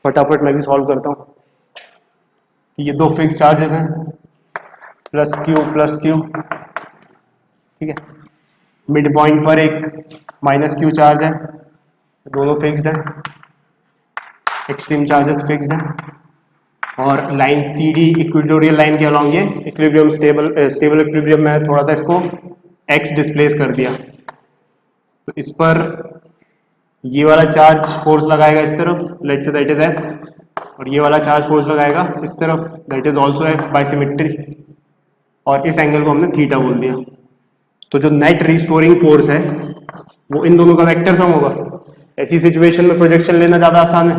फटाफट मैं भी सॉल्व करता हूँ। ये दो फिक्स चार्जेस हैं, प्लस क्यू, ठीक है। मिड पॉइंट पर एक माइनस क्यू चार्ज है, दोनों फिक्स्ड है, एक्सट्रीम चार्जेस फिक्स्ड है, और line C D equatorial line के अलॉन्ग ये इक्विलिब्रियम स्टेबल इक्विलिब्रियम में थोड़ा सा इसको x डिस्प्लेस कर दिया, तो इस पर ये वाला चार्ज फोर्स लगाएगा इस तरफ, let's say that is f, और ये वाला चार्ज फोर्स लगाएगा इस तरफ, that is also f by symmetry, और इस एंगल को हमने थीटा बोल दिया। तो जो नेट रिस्टोरिंग फोर्स है वो इन दोनों का वेक्टर सम होगा। ऐसी सिचुएशन में प्रोजेक्शन लेना ज्यादा आसान है,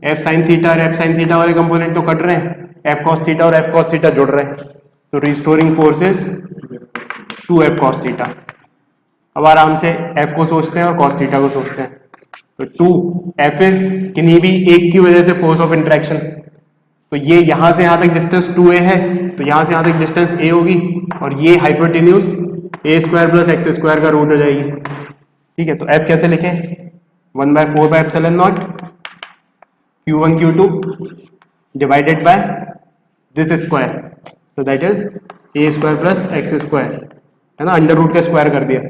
f sin थीटा और f sin थीटा वाले कंपोनेंट तो कट रहे हैं, f cos थीटा और f cos थीटा जुड़ रहे हैं, तो restoring force is 2f cos theta. अब आराम से f को सोचते हैं और cos थीटा को सोचते हैं, तो 2f इज किन्हीं भी एक की वजह से फोर्स ऑफ इंटरेक्शन, तो ये यहां से यहां तक डिस्टेंस 2a है, तो यहां से यहां तक डिस्टेंस a होगी, और ये hypotenuse a square plus x square का रूट हो जाएगी, ठीक है। तो f कैसे लिखें, 1/4 q1 q2 divided by this square, तो that is a square plus x square, है ना, अंडर रूट का स्क्वायर कर दिया,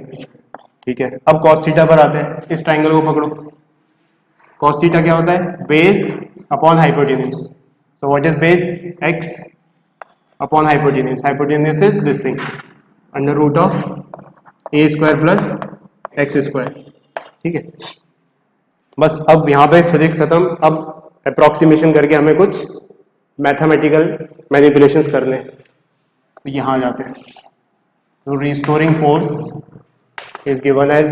ठीक है। अब cos थीटा पर आते हैं, इस ट्राइंगल को पकड़ो, cos थीटा क्या होता है, base upon hypotenuse, so what is base, x upon hypotenuse, hypotenuse is this thing under root of a square plus x square, ठीक है। बस अब यहाँ पे फिजिक्स खत्म, अब अप्रोक्सीमेशन करके हमें कुछ मैथमेटिकल मैनिपुलेशंस करने हैं, तो यहाँ आ जाते हैं। तो restoring force is given as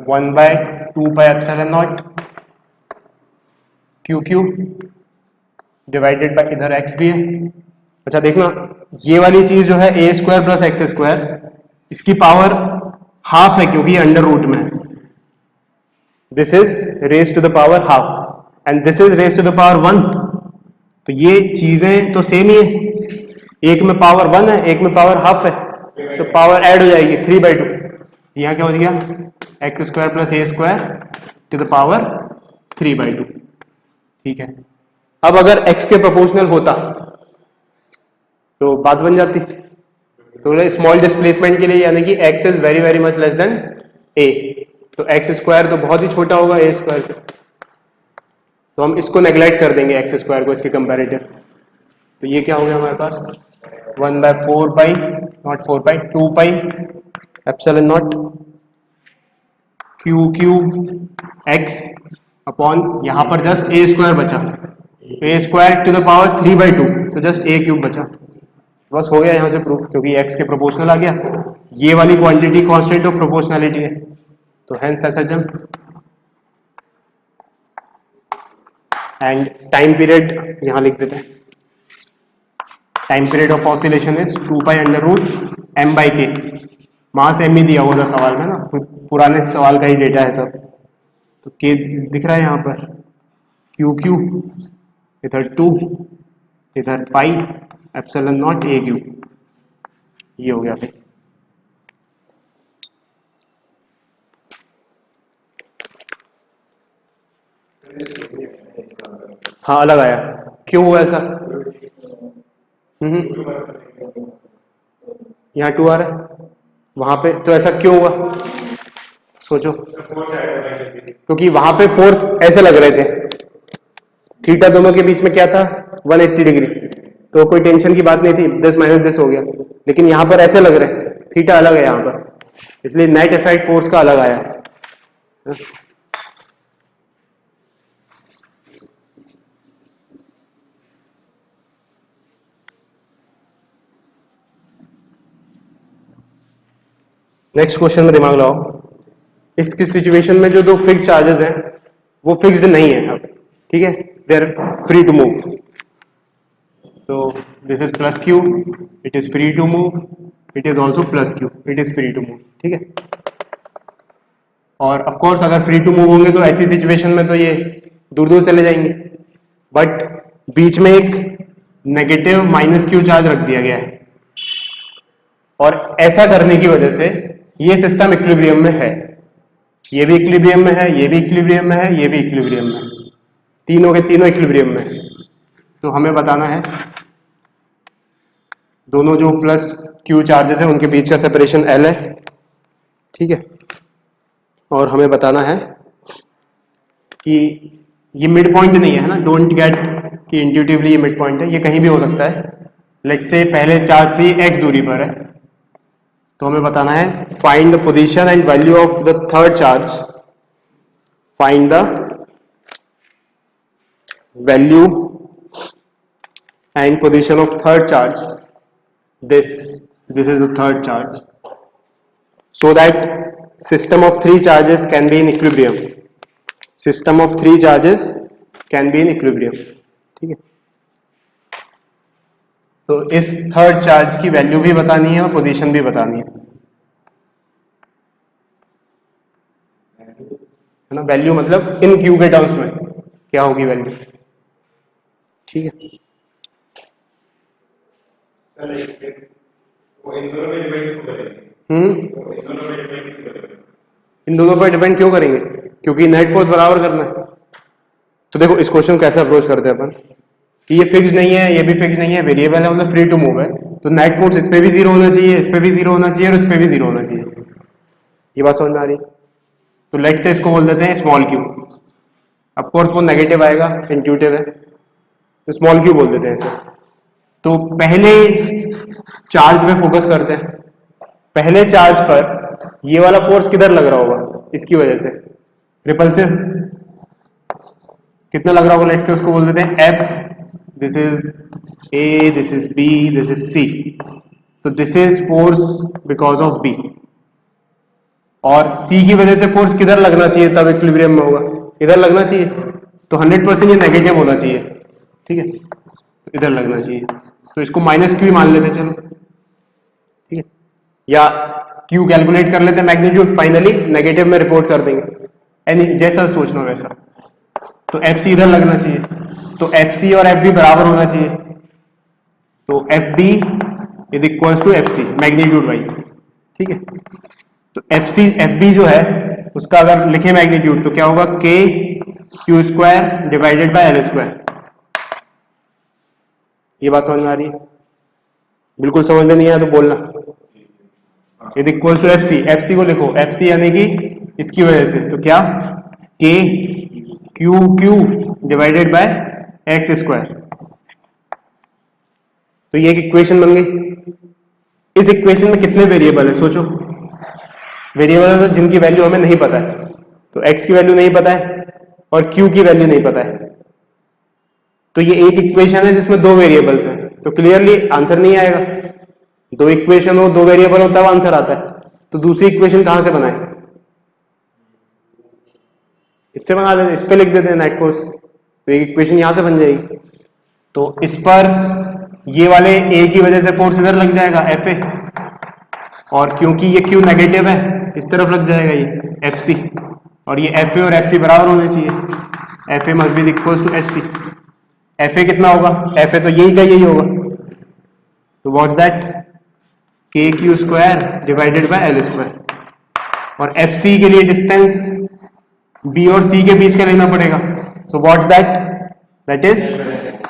1/2πε0 QQ divided by, इधर x भी है। अच्छा देखना, ये वाली चीज जो है a square plus x square, इसकी पावर हाफ है क्योंकि ये अंडर रूट में है, this is raise to the power half and this is raise to the power 1, तो ये चीजें तो सेम ही है, एक में पावर 1 है एक में पावर हाफ है, तो पावर ऐड हो जाएगी 3/2, यहाँ क्या हो गया, x square plus a square to the power 3/2, ठीक है। अब अगर x के प्रोपोर्शनल होता तो बात बन जाती, तो स्मॉल डिस्प्लेसमेंट के लिए, यानी कि x is very very much less than a, तो एक्स स्क्वायर तो बहुत ही छोटा होगा a स्क्वायर से, तो हम इसको नेग्लेक्ट कर देंगे x स्क्वायर को इसके कंपैरेटिव, तो ये क्या हो गया हमारे पास 1/4π, not 4π, 2π ε0 Q cube x upon यहाँ पर जस्ट ए स्क्वायर बचा, a square to the power 3/2, तो जस्ट ए क्यूब बचा। बस हो गया यहाँ से प्रूफ, क्योंकि एक्स के प्रोपोर्शनल आ गया, ये वाली क्वांटिटी कांस्टेंट ऑफ प्रोपोर्शनैलिटी है, तो hence SHM. And time period यहाँ लिख देते हैं, time period of oscillation is 2π√m/k। Mass m ही दिया हुआ था सवाल में ना, पुराने सवाल का ही डेटा है सब, तो k दिख रहा है यहाँ पर, क्यू क्यू इधर 2, इधर pi epsilon not a cube, ये हो गया भाई। हाँ अलग आया, क्यों हुआ ऐसा? यहाँ 2 आ रहा है, वहां पे तो ऐसा क्यों हुआ सोचो? क्योंकि वहां पे फोर्स ऐसे लग रहे थे, थीटा दोनों के बीच में क्या था 180 डिग्री, तो कोई टेंशन की बात नहीं थी, 10 - 10 हो गया। लेकिन यहाँ पर ऐसे लग रहे, थीटा अलग है यहाँ पर, इसलिए नेट इफेक्ट फोर्स का अलग आया है। नेक्स्ट क्वेश्चन में दिमाग लगाओ, इसकी सिचुएशन में जो दो फिक्स चार्जेस हैं वो फिक्स्ड नहीं है अब, ठीक है, they are free to move. तो this is plus Q, it is free to move, it is also plus Q, it is free to move, ठीक है। और ऑफ कोर्स अगर फ्री टू मूव होंगे तो ऐसी सिचुएशन में तो ये दूर दूर चले जाएंगे, बट बीच में एक नेगेटिव -q चार्ज रख दिया गया है, और ऐसा करने की वजह से ये सिस्टम इक्विलिब्रियम में है, ये भी इक्विलिब्रियम में है, ये भी इक्विलिब्रियम में है, ये भी इक्विलिब्रियम में है, तीनों के तीनों इक्विलिब्रियम में है। तो हमें बताना है दोनों जो प्लस क्यू चार्जेस हैं उनके बीच का सेपरेशन L है, ठीक है। और हमें बताना है कि ये मिड पॉइंट नहीं है ना, डोंट गेट कि इंट्यूटिवली ये मिड पॉइंट है, ये कहीं भी हो सकता है। लेट्स से पहले चार्ज से x दूरी पर है, तो हमें बताना है find the position and value of the third charge, find the value and position of third charge, this is the third charge, so that system of 3 charges can be in equilibrium, system of 3 charges can be in equilibrium, ठीक है। तो इस थर्ड चार्ज की वैल्यू भी बतानी है और पोजीशन भी बतानी है ना। वैल्यू मतलब इन क्यू के टर्म्स में क्या होगी वैल्यू, ठीक है। इन दोनों पर डिपेंड क्यों करेंगे? क्योंकि नेट फोर्स बराबर करना है। तो देखो इस क्वेश्चन कैसे अप्रोच करते हैं अपन कि ये फिक्स नहीं है, ये भी फिक्स नहीं है, वेरिएबल है, मतलब फ्री टू मूव है, तो नेट फोर्स इस पे भी 0 होना चाहिए, इस पे भी 0 होना चाहिए और इस पे भी 0 होना चाहिए। ये बात समझ में आ रही है? तो लेट से इसको बोल देते हैं स्मॉल क्यू, ऑफ कोर्स वो नेगेटिव आएगा, इंट्यूटिव है, तो स्मॉल क्यू बोल देते हैं इसे। तो पहले चार्ज पे फोकस करते हैं, पहले चार्ज पर ये वाला फोर्स किधर लग रहा होगा, इसकी वजह से रिपल्सिव कितना लग रहा होगा, लेट से उसको बोल देते हैं F, this is A, this is B, this is C, तो this is force because of B, और C की वजह से फोर्स किधर लगना चाहिए तब इक्विलिब्रियम में होगा, इधर लगना चाहिए, तो 100% ये नेगेटिव होना चाहिए, ठीक है, इधर लगना चाहिए, तो इसको -q मान लेते हैं, चलो ठीक है, या q कैलकुलेट कर लेते हैं मैग्नीट्यूड, फाइनली नेगेटिव में रिपोर्ट कर देंगे, यानी जैसा सोचना वैसा। तो FC इधर लगना चाहिए, तो FC और FB बराबर होना चाहिए, तो FB is equals to FC magnitude wise, ठीक है। तो FB जो है उसका अगर लिखे मैग्नीट्यूड तो क्या होगा, KQ² डिवाइडेड बाय L²। ये बात समझ में आ रही है? बिल्कुल समझ में नहीं आया तो बोलना। इज इक्वल्स टू FC को लिखो, FC यानी कि इसकी वजह से, तो क्या KQ डिवाइडेड बाय x²। तो ये एक इक्वेशन बन गई। इस इक्वेशन में कितने वेरिएबल है सोचो, वेरिएबल है जिनकी वैल्यू हमें नहीं पता है, तो x की वैल्यू नहीं पता है और q की वैल्यू नहीं पता है, तो ये एक इक्वेशन है जिसमें दो वेरिएबल्स हैं, तो क्लियरली आंसर नहीं आएगा। दो इक्वेशन हो, दो वेरिएबल हो, तब आंसर आता है। तो दूसरी इक्वेशन कहां से बनाए? इससे बना देते, इस पे लिख देते हैं नेट फोर्स, तो एक इक्वेशन यहां से बन जाएगी। तो इस पर ये वाले ए की वजह से फोर्स इधर लग जाएगा एफ ए, और क्योंकि ये क्यू नेगेटिव है इस तरफ लग जाएगा ये एफ सी, और ये एफ ए और एफ सी बराबर होने चाहिए। F A must be equals to F C. F A कितना होगा? एफ ए तो यही का यही होगा, तो व्हाट्स दैट? के Q square divided by L square. और एफ सी के लिए डिस्टेंस बी और सी के बीच का लेना पड़ेगा, so what's that? That is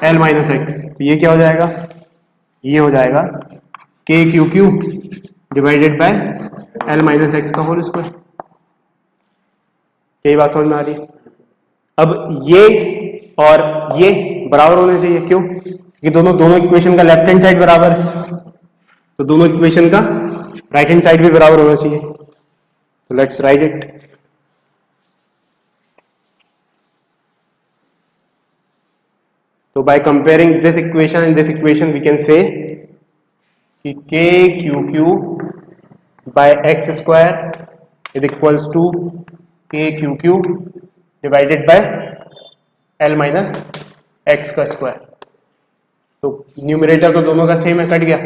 L minus x. तो ये क्या हो जाएगा? ये हो जाएगा के Q Q divided by L minus x का होल स्क्वायर। यही बात समझ में आ रही है? अब ये और ये बराबर होने चाहिए, क्यों? क्योंकि दोनों इक्वेशन का लेफ्ट हैंड साइड बराबर है, तो दोनों इक्वेशन का राइट हैंड साइड भी बराबर होना चाहिए। तो लेट्स राइट इट। तो by comparing this equation and this equation we can say कि K Q Q by x square is equals to K Q Q divided by L minus x का स्क्वायर। तो न्यूमरेटर तो दोनों का सेम है, कट गया,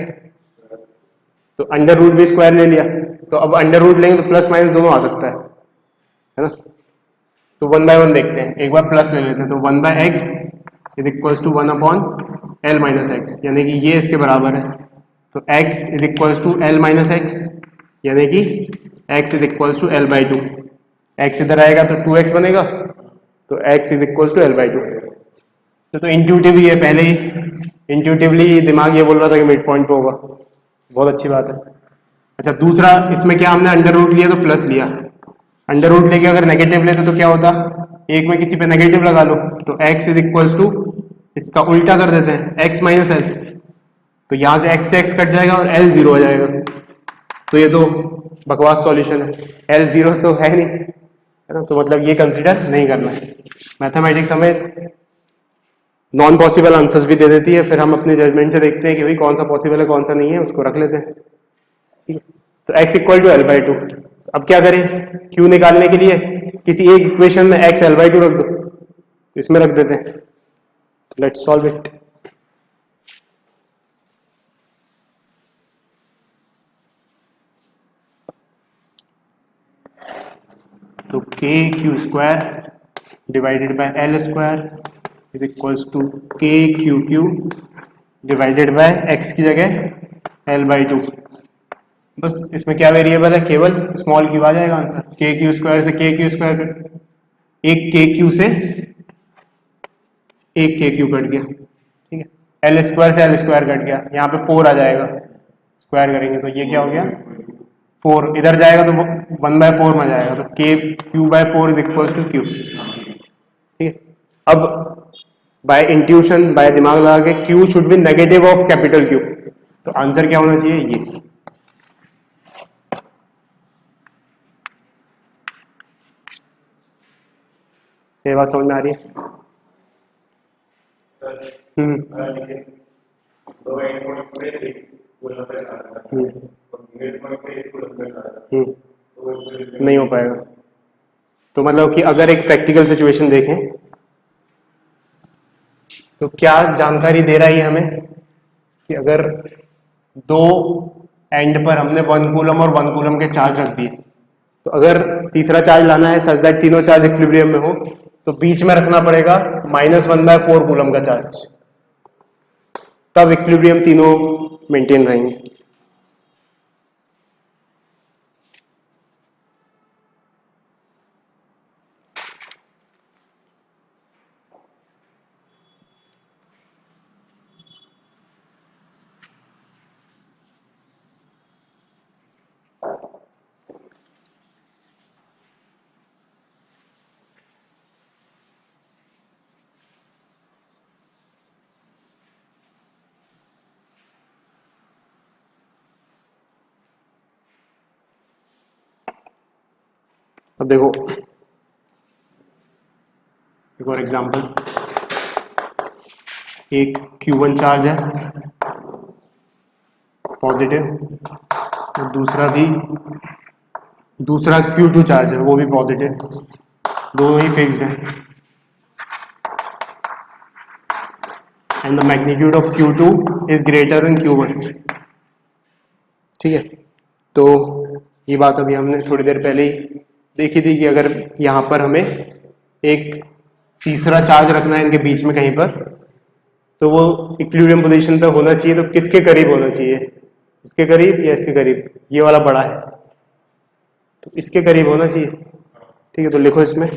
तो अंडर रूट भी स्क्वायर ले लिया, तो अब अंडर रूट लेंगे तो प्लस माइनस दोनों आ सकता है ना? तो वन बाय वन देखते हैं, एक बार प्लस ले लेते हैं, तो one by x is equals to one upon L minus x, यानी कि ये इसके बराबर है। तो x is equals to L minus x, यानी कि x is equals to L by two. X इधर आएगा तो 2x बनेगा, तो x is equals to L by two. तो इंट्यूटिव ही है, पहले ही इंट्यूटिवली दिमाग ये बोल रहा था कि मिड पॉइंट पे होगा, बहुत अच्छी बात है। अच्छा, दूसरा इसमें क्या हमने अंडर रूट लिया तो प्लस लिया, अंडर रूट लेके अगर नेगेटिव लेते तो क्या होता? एक में किसी पे नेगेटिव लगा लो, तो x इज इक्वल्स टू इसका उल्टा कर देते हैं x माइनस एल, तो यहां से x से x कट जाएगा और l जीरो हो जाएगा। तो ये तो बकवास सॉल्यूशन है, l जीरो तो है नहीं, है ना? तो मतलब ये कंसीडर नहीं करना है। मैथमेटिक्स हमें नॉन पॉसिबल आंसर्स भी दे देती है, फिर हम अपने जजमेंट से देखते हैं कि भाई कौन सा पॉसिबल है कौन सा नहीं है, उसको रख लेते हैं, ठीक है? तो x equal to L by two. अब क्या करें? q निकालने के लिए किसी एक इक्वेशन में x एल बाई टू रख दो, इसमें रख देते हैं। Let's solve it. तो K Q square divided by L square is equals to K Q Q divided by x की जगह एल बाई टू। बस इसमें क्या वेरिएबल है? केवल स्मॉल क्यू आ जाएगा आंसर। के क्यू स्क्वायर से के क्यू स्क्वायर कट, एक के क्यू से एक के क्यू कट गया, ठीक है? एल स्क्वायर से एल स्क्वायर कट गया, यहाँ पे 4 आ जाएगा, स्क्वायर करेंगे तो ये क्या हो गया? 4 इधर जाएगा तो 1/4 में जाएगा, तो K Q by 4 is equals to Q, ठीक है? अब बाय इंट्यूशन, बाय दिमाग लगा के, Q should be negative of capital Q, तो आंसर क्या होना चाहिए? ये बात समझ में आ रही है? नहीं हो पाएगा। तो मतलब कि अगर एक प्रैक्टिकल सिचुएशन देखें तो क्या जानकारी दे रहा है हमें कि अगर दो एंड पर हमने 1 कूलम और 1 कूलम के चार्ज रख दिए, तो अगर तीसरा चार्ज लाना है सच दैट तीनों चार्ज इक्विलिब्रियम में हो, तो बीच में रखना पड़ेगा -1/4 कूलम का चार्ज, तब इक्विलिब्रियम तीनों मेंटेन रहेंगे। अब देखो, फॉर एग्जांपल एक Q1 चार्ज है पॉजिटिव, और दूसरा Q2 चार्ज है वो भी पॉजिटिव, दोनों ही फिक्स्ड है, and the magnitude of Q2 is greater then Q1। ठीक है, तो ये बात अभी हमने थोड़ी देर पहले ही देखी थी कि अगर यहाँ पर हमें एक तीसरा चार्ज रखना है इनके बीच में कहीं पर, तो वो इक्विलिब्रियम पोजीशन पे होना चाहिए, तो किसके करीब होना चाहिए, इसके करीब या इसके करीब, ये वाला बड़ा है तो इसके करीब होना चाहिए। ठीक है, तो लिखो इसमें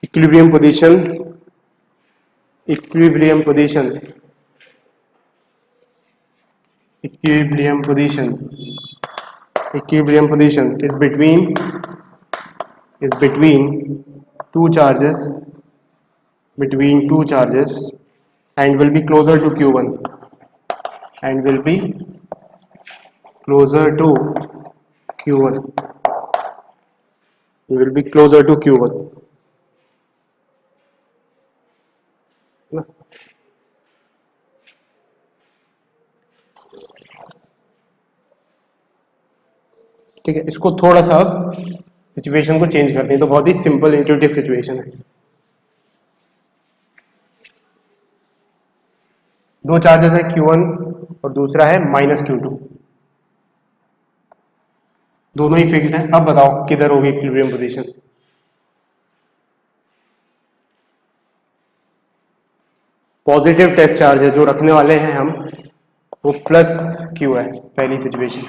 equilibrium position is between two charges and will be closer to Q1 ठीक है, इसको थोड़ा सा सिचुएशन को चेंज करते हैं, तो बहुत ही सिंपल इंट्यूटिव सिचुएशन है। दो चार्जेस है Q1 और दूसरा है -Q2, दोनों ही फिक्स्ड हैं। अब बताओ किधर होगी equilibrium position? Positive test charge है जो रखने वाले हैं हम, वो +Q है, पहली सिचुएशन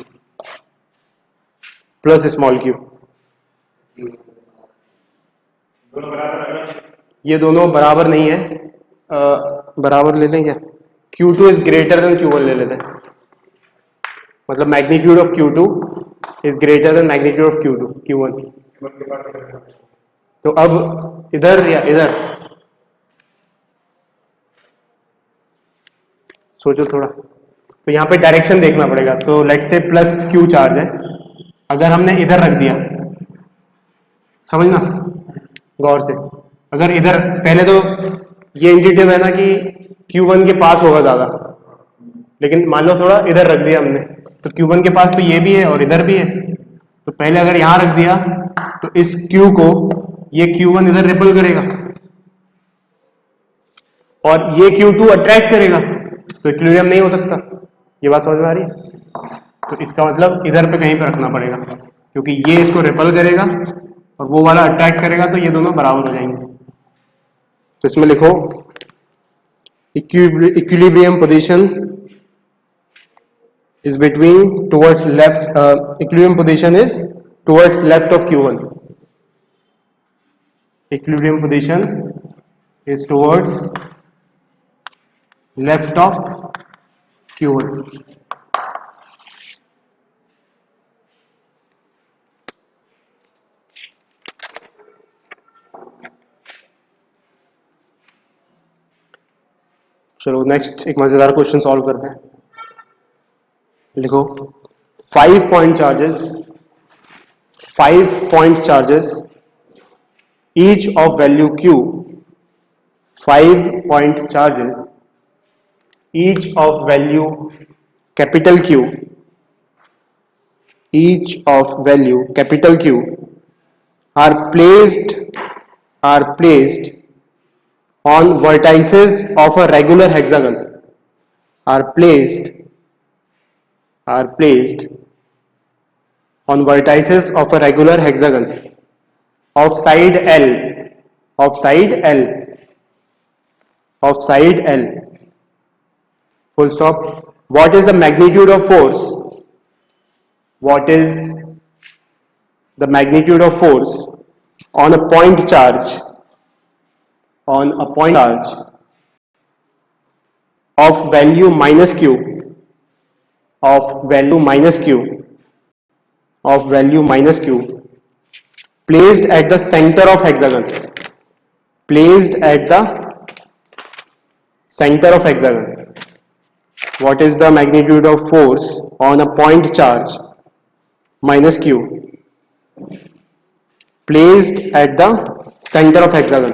प्लस स्मॉल q। ये दोनों बराबर नहीं है, बराबर ले लें क्या? Q2 is greater then Q1 ले लेते हैं, मतलब magnitude of Q2 is greater then magnitude of Q1। तो अब इधर या इधर सोचो थोड़ा, तो यहाँ पे डायरेक्शन देखना पड़ेगा। तो लेट्स से +Q चार्ज है, अगर हमने इधर रख दिया, समझना गौर से, अगर इधर पहले तो ये इंट्यूटिव है ना कि Q1 के पास होगा ज्यादा, लेकिन मान लो थोड़ा इधर रख दिया हमने, तो Q1 के पास तो ये भी है और इधर भी है, तो पहले अगर यहां रख दिया तो इस Q को ये Q1 इधर रिपल करेगा और ये Q2 अट्रैक्ट करेगा, तो इक्विलिब्रियम नहीं हो सकता। ये बात समझ में आ रही है? तो इसका मतलब इधर पे कहीं पे रखना पड़ेगा, क्योंकि ये इसको रिपल करेगा और वो वाला अट्रैक्ट करेगा, तो ये दोनों बराबर हो जाएंगे। तो इसमें लिखो equilibrium position is between towards left, equilibrium position is towards left of Q1, equilibrium position is towards left of Q1। चलो नेक्स्ट एक मजेदार क्वेश्चन सॉल्व करते हैं। लिखो 5 point charges each of value Q, 5 point charges each of value capital Q, each of value capital Q are placed on vertices of a regular hexagon, are placed on vertices of a regular hexagon of side L, full stop. What is the magnitude of force? What is the magnitude of force on a point charge? On a point charge of value -Q, placed at the center of hexagon, What is the magnitude of force on a point charge -Q placed at the center of hexagon?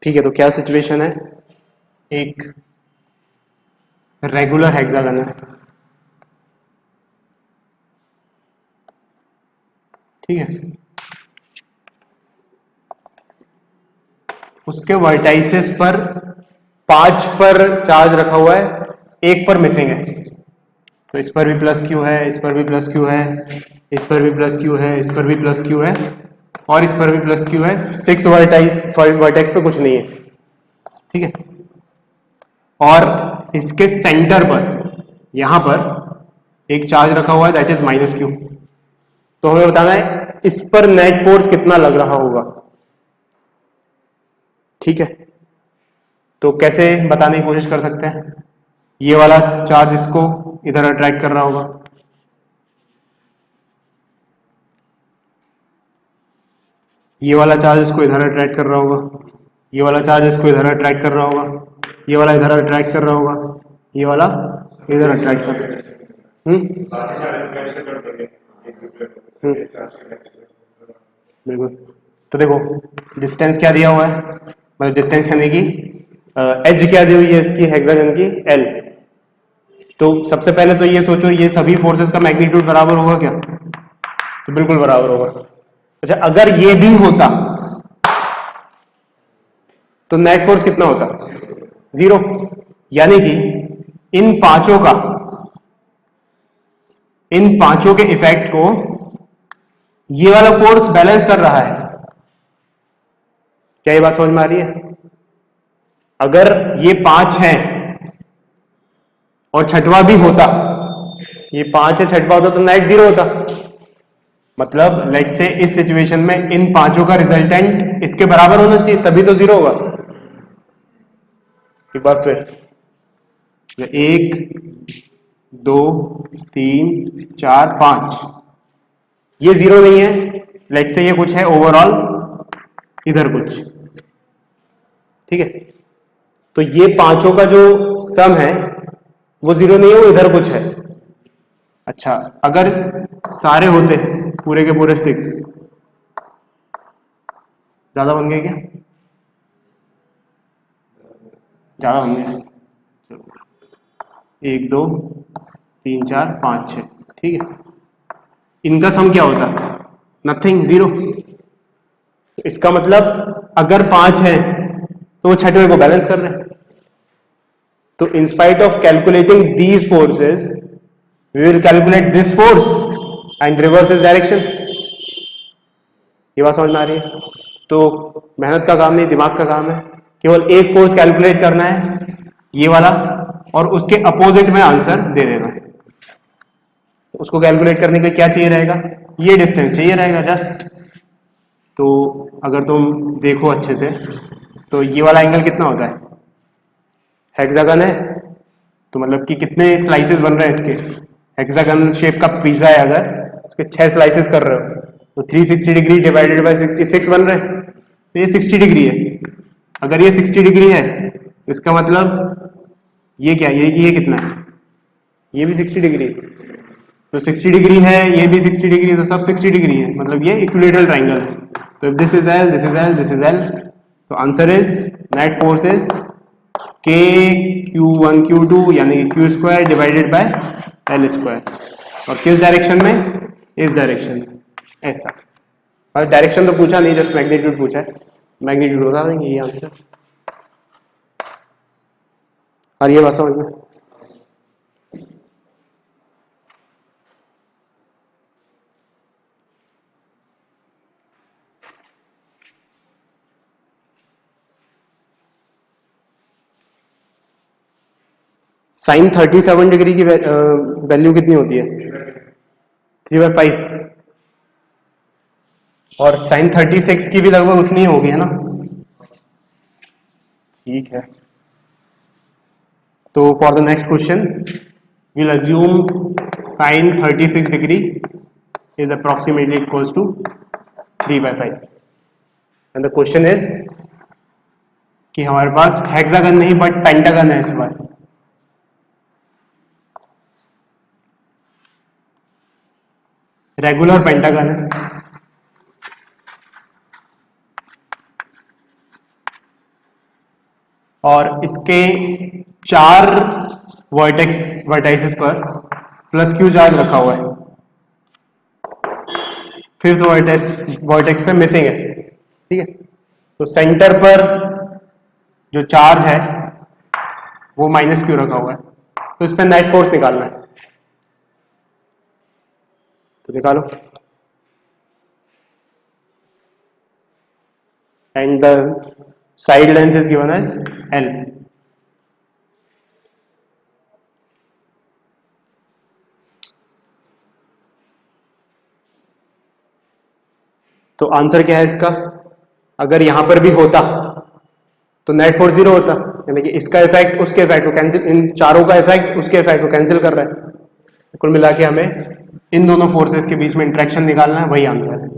ठीक है, तो क्या सिचुएशन है, एक रेगुलर हेक्सागन है, ठीक है, उसके वर्टाइसेस पर 5 पर चार्ज रखा हुआ है, 1 पर मिसिंग है, तो इस पर भी प्लस क्यू है, इस पर भी प्लस क्यू है, इस पर भी प्लस क्यू है, इस पर भी प्लस क्यू है, और इस पर भी प्लस क्यू है, 6 वर्टेक्स पे कुछ नहीं है, ठीक है। और इसके सेंटर पर यहां पर एक चार्ज रखा हुआ है, दैट इज -q। तो हमें बताना है इस पर नेट फोर्स कितना लग रहा होगा, ठीक है। तो कैसे बताने की कोशिश कर सकते हैं, ये वाला चार्ज इसको इधर अट्रैक्ट कर रहा होगा, ये वाला चार्ज इसको इधर अट्रैक्ट कर रहा होगा, ये वाला चार्ज इसको इधर अट्रैक्ट कर रहा होगा, ये वाला इधर अट्रैक्ट कर रहा होगा, ये वाला इधर अट्रैक्ट कर रहा है। बिल्कुल। तो देखो डिस्टेंस क्या दिया हुआ है, मतलब डिस्टेंस यानी कि एज क्या दी हुई है इसकी हेक्सागन की, L। तो सबसे पहले तो ये सोचो ये सभी फोर्सेस का मैग्नीट्यूड बराबर होगा क्या, तो बिल्कुल बराबर होगा। अच्छा, अगर ये भी होता तो नेट फोर्स कितना होता, 0। यानी कि इन पांचों के इफेक्ट को ये वाला फोर्स बैलेंस कर रहा है। क्या ये बात समझ में आ रही है? अगर ये 5 हैं और छठवां भी होता, ये 5 है छठवां होता तो नेट 0 होता। मतलब लेट से इस सिचुएशन में इन पांचों का रिजल्टेंट इसके बराबर होना चाहिए, तभी तो 0 होगा। एक बार फिर 1 2 3 4 5, ये 0 नहीं है, लेट से ये कुछ है ओवरऑल इधर कुछ, ठीक है। तो ये पांचों का जो सम है वो 0 नहीं है, वो इधर कुछ है। अच्छा, अगर सारे होते पूरे के पूरे 6, ज्यादा बन गए क्या, ज्यादा बन गए, 1 2 3 4 5 6, ठीक है। इनका सम क्या होता, नथिंग, 0। इसका मतलब अगर 5 है तो वो छठवें को बैलेंस कर रहे हैं। तो in spite of calculating these forces we will calculate this force and reverse is direction. ये बात समझ में आ रही है? तो मेहनत का काम नहीं, दिमाग का काम है, केवल एक फोर्स कैलकुलेट करना है, ये वाला, और उसके अपोजिट में आंसर दे देना है। तो उसको कैलकुलेट करने के लिए क्या चाहिए रहेगा, ये डिस्टेंस चाहिए रहेगा जस्ट। तो अगर तुम देखो अच्छे से तो ये वाला एंगल कितना होता है, हेक्सागन है तो मतलब कि कितने स्लाइसेस बन रहे हैं इसके, हेक्सागन शेप का पिज्जा है, अगर उसके 6 स्लाइसेस कर रहे हो तो 360 डिग्री डिवाइडेड बाय 66 बन रहे हैं, तो ये 60 डिग्री है। अगर ये 60 डिग्री है तो इसका मतलब ये क्या, ये कितना है, ये भी 60 डिग्री है। तो 60 डिग्री है, ये भी 60 डिग्री है, तो सब 60 डिग्री है, मतलब ये इक्विलेटरल ट्राइंगल है। तो this is L, this is L, this is L, तो answer is net force is K Q1 Q2 यानी कि Q square divided bye L square. और किस डायरेक्शन में, इस डायरेक्शन में, ऐसा। और डायरेक्शन तो पूछा नहीं, जस्ट मैग्नीट्यूड पूछा है, मैग्नीट्यूड बता देंगे ये आंसर। और ये बात समझ में, साइन 37 डिग्री की वैल्यू कितनी होती है, 3/5, और साइन 36 की भी लगभग उतनी ही होगी, है ना। ठीक है, तो for the next question we'll assume sin 36 degree is approximately equals to 3/5 and the question is कि हमारे पास हेक्सागन नहीं बट पेंटागन है इस बार। रेगुलर पेंटागन है, और इसके 4 वर्टाइसेस पर प्लस क्यू चार्ज रखा हुआ है, 5th वर्टेक्स पे मिसिंग है, ठीक है। तो सेंटर पर जो चार्ज है वो माइनस क्यू रखा हुआ है, तो इस पर नेट फोर्स निकालना है, तो निकालो। And the side length is given as L। तो आंसर क्या है इसका? अगर यहां पर भी होता तो नेट फोर्स 0 होता, यानी कि इसका इफेक्ट उसके इफेक्ट को कैंसिल, इन चारों का इफेक्ट उसके इफेक्ट को कैंसिल कर रहा है। कुल मिला के हमें इन दोनों फोर्सेस के बीच में इंटरेक्शन निकालना है, वही आंसर है।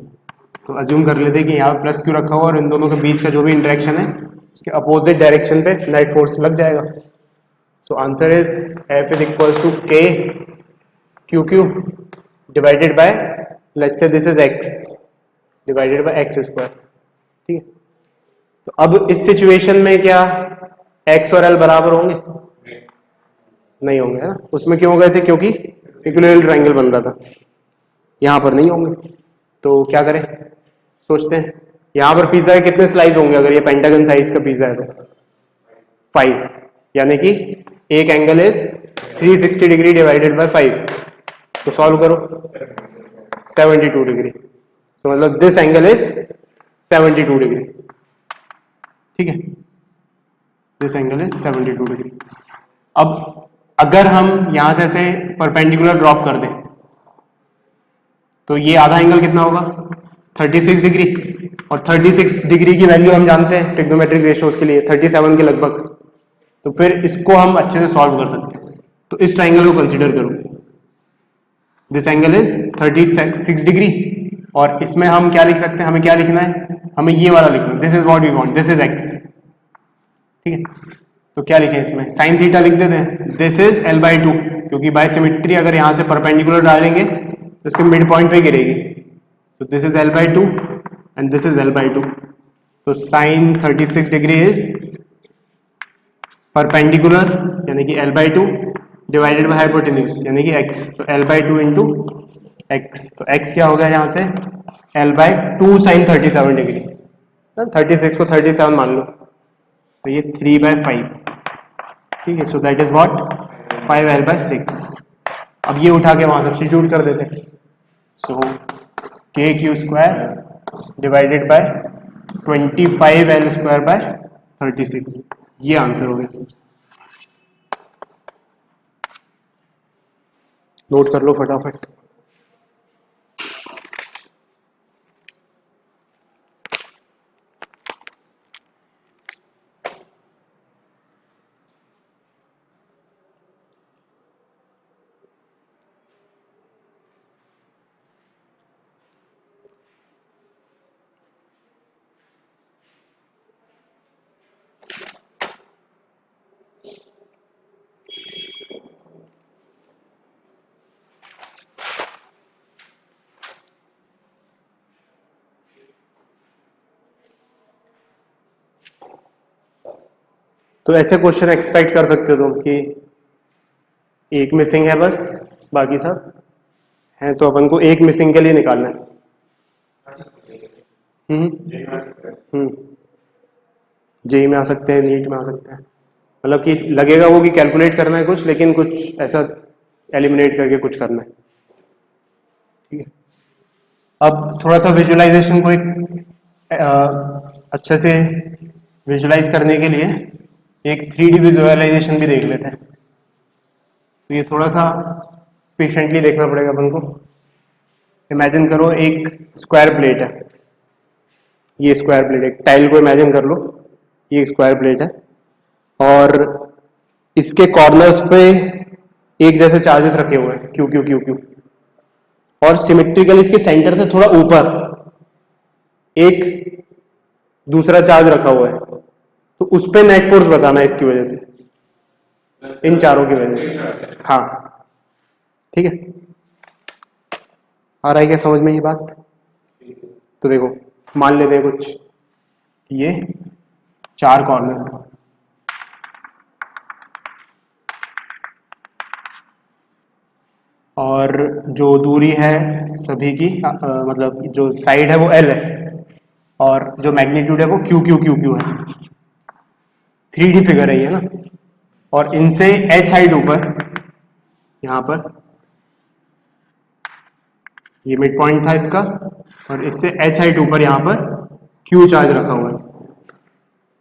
तो अज्यूम कर लेते हैं कि यहाँ प्लस क्यू रखा हुआ और इन दोनों के बीच का जो भी इंटरेक्शन है उसके अपोजिट डायरेक्शन पे नेट फोर्स लग जाएगा। तो answer is F is equals to K Q Q divided by, let's say this is x divided by x square, ठीक है। तो अब इस सिचुएशन में क्या x और L बराबर होंगे? नहीं होंगे, है ना। उसमें क्यों हो गए थे? क्योंकि इक्विलैटरल ट्रायंगल बन रहा था, यहां पर नहीं होंगे। तो क्या करें, सोचते हैं। यहां पर पिज्जा के कितने स्लाइस होंगे? अगर ये पेंटागन साइज का पिज्जा है तो 5, यानी कि एक angle is 360 degree divided by 5। तो सॉल्व करो, 72 डिग्री। तो मतलब दिस एंगल इज 72 डिग्री, ठीक है। This angle is 72 degree. अब अगर हम यहां से ऐसे परपेंडिकुलर ड्रॉप कर दें तो ये आधा एंगल कितना होगा? 36 डिग्री, और 36 डिग्री की वैल्यू हम जानते हैं ट्रिग्नोमेट्रिक रेशियोज के लिए 37 के लगभग। तो फिर इसको हम अच्छे से सॉल्व कर सकते हैं। तो इस ट्राइंगल को कंसीडर करो, दिस एंगल इज 36 डिग्री, और इसमें हम क्या लिख सकते हैं? हमें क्या लिखना है? हमें ये वाला लिखना है, this is what we want, this is x, ठीक है। तो क्या लिखें इसमें? साइन थीटा लिख देते हैं, दिस इज L/2, क्योंकि बाय सिमेट्री अगर यहां से परपेंडिकुलर डालेंगे तो इसके मिड पॉइंट पे गिरेगी। तो this is L/2 and this is L/2। तो साइन 36 डिग्री इज परपेंडिकुलर यानी कि L/2 डिवाइडेड बाय हाइपोटेन्यूज यानी कि x। तो L/2 इंटू x, तो x क्या हो गया यहाँ से? L/2 साइन 37 डिग्री, 36 को 37 मान लो, तो ये 3/5, ठीक है। So that is what 5L/6। अब ये उठा के वहां सब्स्टिट्यूट कर देते हैं। सो KQ² डिवाइडेड बाय 25L²/36, ये आंसर हो गया। नोट कर लो फटाफट। तो ऐसे क्वेश्चन एक्सपेक्ट कर सकते हो तुम कि एक मिसिंग है बस, बाकी सब है, तो अपन को एक मिसिंग के लिए निकालना है। जेई में आ सकते हैं, नीट में आ सकते हैं, मतलब कि लगेगा वो कि कैलकुलेट करना है कुछ, लेकिन कुछ ऐसा एलिमिनेट करके कुछ करना है, ठीक है। अब थोड़ा सा विजुअलाइजेशन को एक अच्छे से विजुअलाइज करने के लिए एक 3D विजुअलाइजेशन भी देख लेते हैं। तो ये थोड़ा सा पेशेंटली देखना पड़ेगा अपन को। इमेजिन करो एक स्क्वायर प्लेट है, ये स्क्वायर प्लेट, एक टाइल को इमेजिन कर लो, ये स्क्वायर प्लेट है, और इसके कॉर्नर्स पे एक जैसे चार्जेस रखे हुए हैं क्यू क्यू क्यू क्यू, और सिमेट्रिकली इसके सेंटर से थोड़ा ऊपर एक दूसरा चार्ज रखा हुआ है। तो उस पे नेट फोर्स बताना है इसकी वजह से, इन चारों की वजह से। हाँ, ठीक है। आ रहा है क्या समझ में ये बात? तो देखो, मान लेते हैं कुछ, ये 4 कॉर्नर्स हैं, और जो दूरी है सभी की मतलब जो साइड है वो L है और जो मैग्नीट्यूड है वो क्यू क्यू क्यू क्यू है। 3D फिगर है ये ना। और इनसे H हाइट ऊपर यहाँ पर ये मिड पॉइंट था इसका और इससे H हाइट ऊपर यहाँ पर Q चार्ज रखा हुआ है।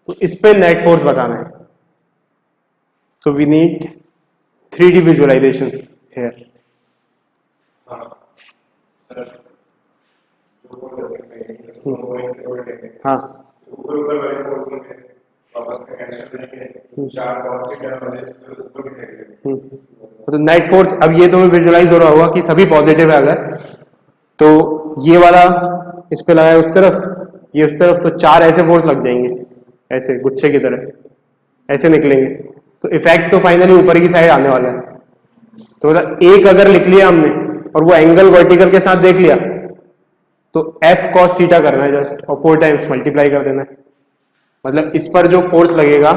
तो इस पे नेट फोर्स बताना है। So we need 3D visualization here. हाँ तो नेट फोर्स अब ये तुम्हें विजुअलाइज हो रहा होगा कि सभी पॉजिटिव है अगर तो ये वाला इस पे लगा है उस तरफ, ये उस तरफ, तो 4 ऐसे फोर्स लग जाएंगे ऐसे गुच्छे की तरह ऐसे निकलेंगे। तो इफेक्ट तो फाइनली ऊपर की साइड आने वाला है। तो मतलब एक अगर लिख लिया हमने और वो एंगल वर्टिकल के साथ देख लिया तो F cos थीटा करना है जस्ट और 4 टाइम्स मल्टीप्लाई कर देना है। मतलब इस पर जो फोर्स लगेगा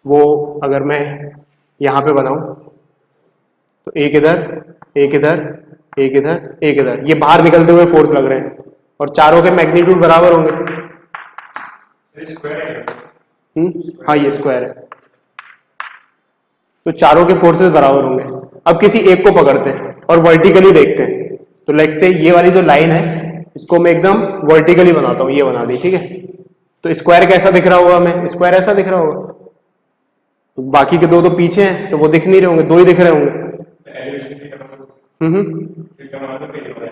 वो अगर मैं यहां पे बनाऊं तो एक इधर एक इधर एक इधर एक इधर, ये बाहर निकलते हुए फोर्स लग रहे हैं और चारों के मैग्नीट्यूड बराबर होंगे। हाँ ये स्क्वायर है तो चारों के फोर्सेस बराबर होंगे। अब किसी एक को पकड़ते हैं और वर्टिकली देखते हैं। तो लेट्स से ये वाली जो लाइन है इसको मैं एकदम वर्टिकली बनाता हूं, ये बना दी, ठीक है। तो स्क्वायर कैसा दिख रहा होगा हमें? स्क्वायर ऐसा दिख रहा होगा। तो बाकी के दो तो पीछे हैं तो वो दिख नहीं रहे होंगे, दो ही दिख रहे होंगे।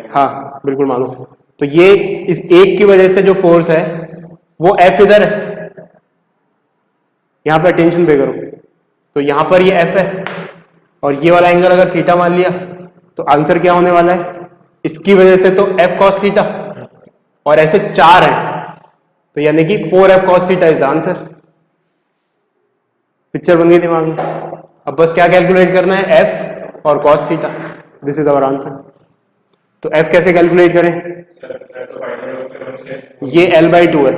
हाँ बिल्कुल मालूम। तो ये इस एक की वजह से जो फोर्स है वो F इधर है, यहां पे अटेंशन पे करो। तो यहां पर ये F है और ये वाला एंगल अगर थीटा मान लिया तो आंसर क्या होने वाला है? इसकी वजह से तो F cos थीटा और ऐसे 4 है तो यानी कि 4F cos theta is the answer. Picture बन गई दिमाग में। अब बस क्या कैलकुलेट करना है? F और cos थीटा। This is our answer. तो F कैसे कैलकुलेट करें? ये L/2 है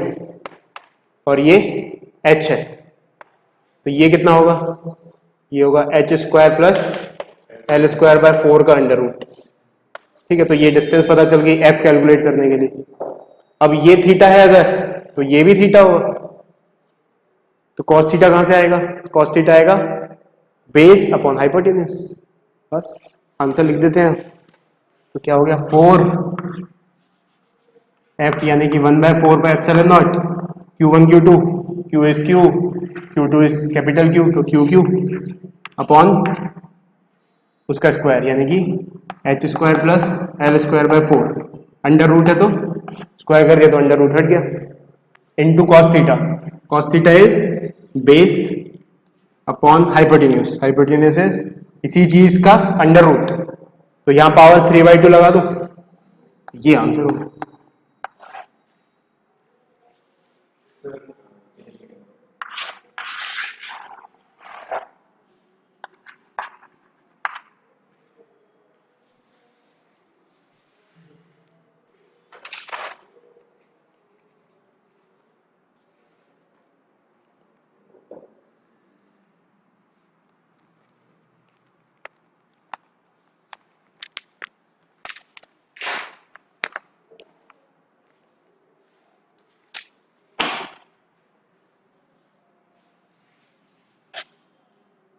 और ये H है तो ये कितना होगा? ये होगा H² प्लस L²/4 का अंडर रूट। ठीक है, तो ये डिस्टेंस पता चल गई F कैलकुलेट करने के लिए। अब ये थीटा है अगर तो ये भी थीटा होगा तो cos थीटा कहां से आएगा? cos थीटा आएगा बेस अपॉन हाइपोटेन्यूज। बस आंसर लिख देते हैं। तो क्या हो गया? 4F यानी कि 1/4πε0 Q1 Q2 Q is Q Q2 is capital Q तो QQ अपॉन उसका स्क्वायर यानी कि H² plus L²/4 under root है तो स्क्वायर करके तो अंडर रूट हट गया into cos theta. cos theta is base upon hypotenuse. Hypotenuse is इसी चीज का अंडर रूट। तो यहां पावर 3/2 लगा दो, ये आंसर होगा।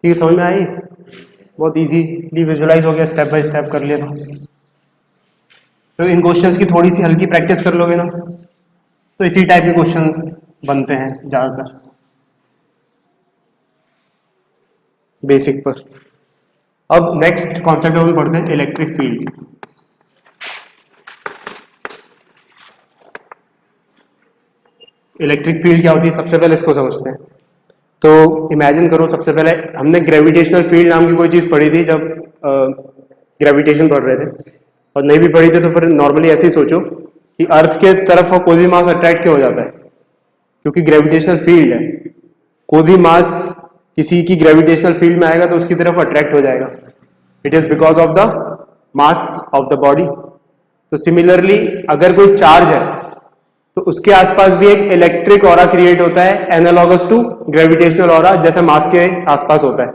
समझ में आई? बहुत इजीली विजुअलाइज हो गया, स्टेप बाय स्टेप कर लिया। तो इन क्वेश्चंस की थोड़ी सी हल्की प्रैक्टिस कर लोगे ना तो इसी टाइप के क्वेश्चंस बनते हैं ज्यादातर बेसिक पर। अब नेक्स्ट कॉन्सेप्ट हम पढ़ते हैं इलेक्ट्रिक फील्ड। इलेक्ट्रिक फील्ड क्या होती है सबसे पहले इसको समझते हैं। तो इमेजिन करो, सबसे पहले हमने ग्रेविटेशनल फील्ड नाम की कोई चीज़ पढ़ी थी जब ग्रेविटेशन पढ़ रहे थे, और नहीं भी पढ़ी थी तो फिर नॉर्मली ऐसे ही सोचो कि अर्थ के तरफ कोई भी मास अट्रैक्ट क्यों हो जाता है? क्योंकि ग्रेविटेशनल फील्ड है। कोई भी मास किसी की ग्रेविटेशनल फील्ड में आएगा तो उसकी तरफ अट्रैक्ट हो जाएगा। It is because of the mass of the body. तो सिमिलरली अगर कोई चार्ज है तो उसके आसपास भी एक इलेक्ट्रिक ऑरा क्रिएट होता है एनालॉगस टू ग्रेविटेशनल ऑरा, जैसे मास के आसपास होता है।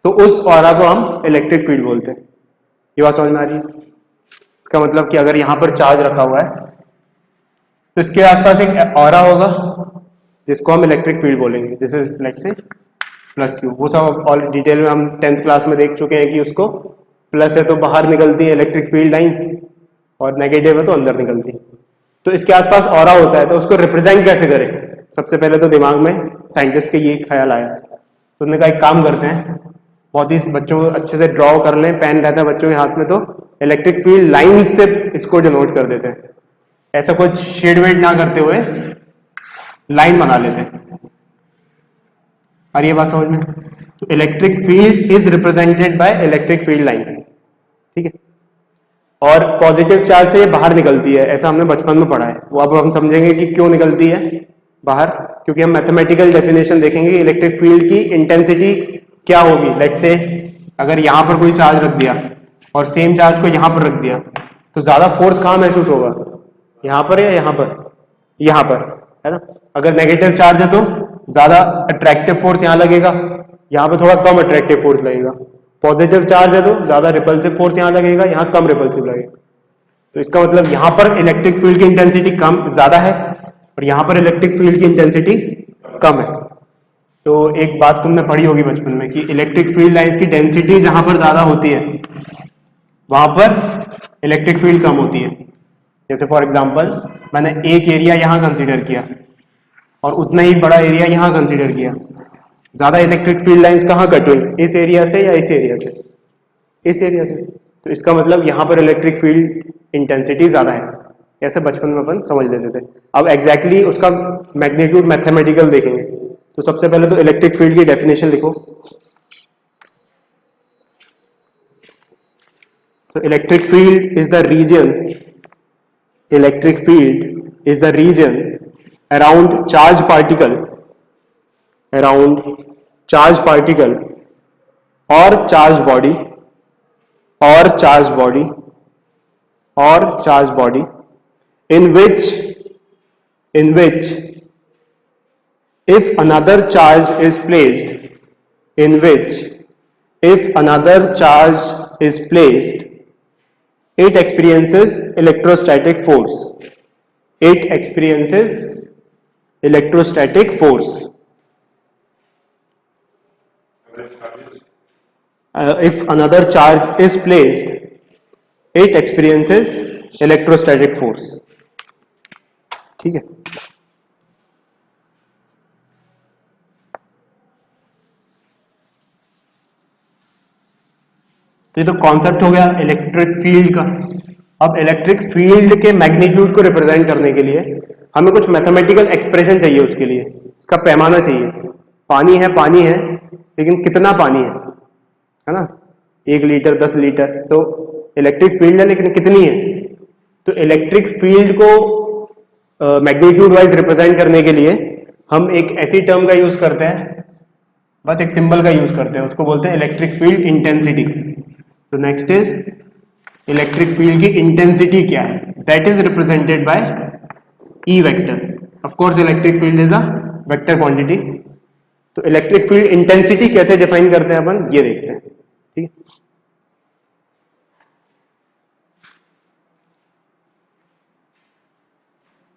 तो उस ऑरा को हम इलेक्ट्रिक फील्ड बोलते हैं। ये बात समझ में आ रही है? इसका मतलब कि अगर यहाँ पर चार्ज रखा हुआ है तो इसके आसपास एक ऑरा होगा जिसको हम इलेक्ट्रिक फील्ड बोलेंगे। This is let's say plus Q. वो सब ऑल डिटेल में हम 10th क्लास में देख चुके हैं कि उसको प्लस है तो बाहर निकलती है इलेक्ट्रिक फील्ड लाइंस और नेगेटिव है तो अंदर निकलती। तो इसके आसपास ऑरा होता है, तो उसको रिप्रेजेंट कैसे करें? सबसे पहले तो दिमाग में साइंटिस्ट के ये ख्याल आया, तो उन्होंने कहा एक काम करते हैं, बहुत ही बच्चों अच्छे से ड्रॉ कर लें, पेन रहता है बच्चों के हाथ में तो इलेक्ट्रिक फील्ड लाइन से इसको डिनोट कर देते हैं। ऐसा कुछ शेड वेड ना करते हुए लाइन बना लेते हैं। और ये बात समझ में? तो electric field is represented by electric field lines, ठीक है। और पॉजिटिव चार्ज से ये बाहर निकलती है, ऐसा हमने बचपन में पढ़ा है। वो अब हम समझेंगे कि क्यों निकलती है बाहर, क्योंकि हम मैथमेटिकल डेफिनेशन देखेंगे इलेक्ट्रिक फील्ड की इंटेंसिटी क्या होगी। लेट्स से अगर यहाँ पर कोई चार्ज रख दिया और सेम चार्ज को यहाँ पर रख दिया तो ज्यादा फोर्स कहाँ महसूस होगा? यहाँ पर या यहाँ पर? यहाँ पर, है ना। अगर नेगेटिव चार्ज है तो ज्यादा अट्रैक्टिव फोर्स यहाँ लगेगा, यहाँ पे थोड़ा कम अट्रैक्टिव फोर्स लगेगा। पॉजिटिव चार्ज है तो ज्यादा रिपल्सिव फोर्स यहाँ लगेगा, यहाँ कम रिपल्सिव लगेगा। तो इसका मतलब यहाँ पर इलेक्ट्रिक फील्ड की इंटेंसिटी कम ज्यादा है और यहाँ पर इलेक्ट्रिक फील्ड की इंटेंसिटी कम है। तो एक बात तुमने पढ़ी होगी बचपन में कि इलेक्ट्रिक फील्ड लाइंस की डेंसिटी जहां पर ज्यादा होती है वहां पर इलेक्ट्रिक फील्ड कम होती है। जैसे फॉर एग्जांपल मैंने एक एरिया यहां कंसीडर किया और उतना ही बड़ा एरिया यहां कंसीडर किया, ज्यादा इलेक्ट्रिक फील्ड लाइंस कहाँ कट हुई? इस एरिया से या इस एरिया से? इस एरिया से। तो इसका मतलब यहां पर इलेक्ट्रिक फील्ड इंटेंसिटी ज्यादा है। ऐसे बचपन में अपन समझ लेते थे। अब एग्जैक्टली उसका मैग्नीट्यूड मैथमेटिकल देखेंगे। तो सबसे पहले तो इलेक्ट्रिक फील्ड की डेफिनेशन लिखो। तो electric field is the region, electric field is the region around charge particle, around charge particle और चार्ज बॉडी, और चार्ज बॉडी, और charge body in which if another charge is placed, in which if another charge is placed, it experiences electrostatic force, it experiences electrostatic force. If another charge is placed, it experiences electrostatic force. ठीक है। तो ये तो कॉन्सेप्ट हो गया इलेक्ट्रिक फील्ड का। अब इलेक्ट्रिक फील्ड के मैग्नीट्यूड को रिप्रेजेंट करने के लिए हमें कुछ मैथमेटिकल एक्सप्रेशन चाहिए, उसके लिए उसका पैमाना चाहिए। पानी है लेकिन कितना पानी है ना? 1 लीटर 10 लीटर, तो इलेक्ट्रिक फील्ड है लेकिन कितनी है? तो इलेक्ट्रिक फील्ड को मैग्नीट्यूड वाइज रिप्रेजेंट करने के लिए हम एक ऐसी टर्म का यूज करते हैं, बस एक सिंबल का यूज करते हैं, उसको बोलते हैं इलेक्ट्रिक फील्ड इंटेंसिटी। तो नेक्स्ट इज इलेक्ट्रिक फील्ड की इंटेंसिटी क्या है? That is represented by E vector. Of course electric field is a vector quantity. तो इलेक्ट्रिक फील्ड इंटेंसिटी कैसे डिफाइन करते हैं अपन, ये देखते हैं, ठीक है।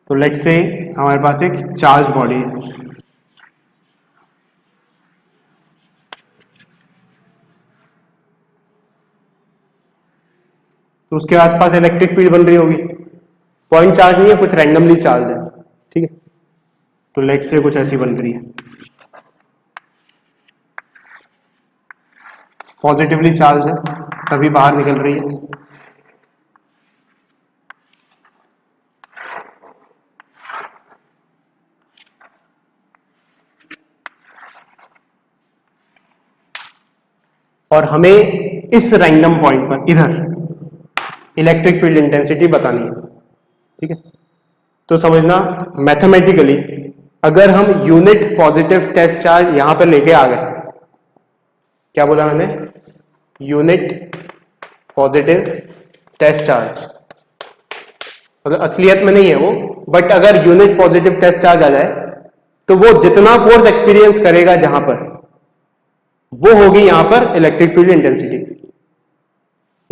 तो लेट्स से हमारे पास एक चार्ज बॉडी है, तो उसके आसपास इलेक्ट्रिक फील्ड बन रही होगी। पॉइंट चार्ज नहीं है, कुछ रैंडमली चार्ज है, ठीक है। तो लेट्स से कुछ ऐसी बन रही है, पॉजिटिवली चार्ज है तभी बाहर निकल रही है। और हमें इस रैंडम पॉइंट पर इधर इलेक्ट्रिक फील्ड इंटेंसिटी बतानी है, ठीक है। तो समझना मैथमेटिकली अगर हम यूनिट पॉजिटिव टेस्ट चार्ज यहां पर लेके आ गए, क्या बोला मैंने? यूनिट पॉजिटिव टेस्ट चार्ज, मतलब असलियत में नहीं है वो, बट अगर यूनिट पॉजिटिव टेस्ट चार्ज आ जाए तो वो जितना फोर्स एक्सपीरियंस करेगा जहां पर, वो होगी यहां पर इलेक्ट्रिक फील्ड इंटेंसिटी।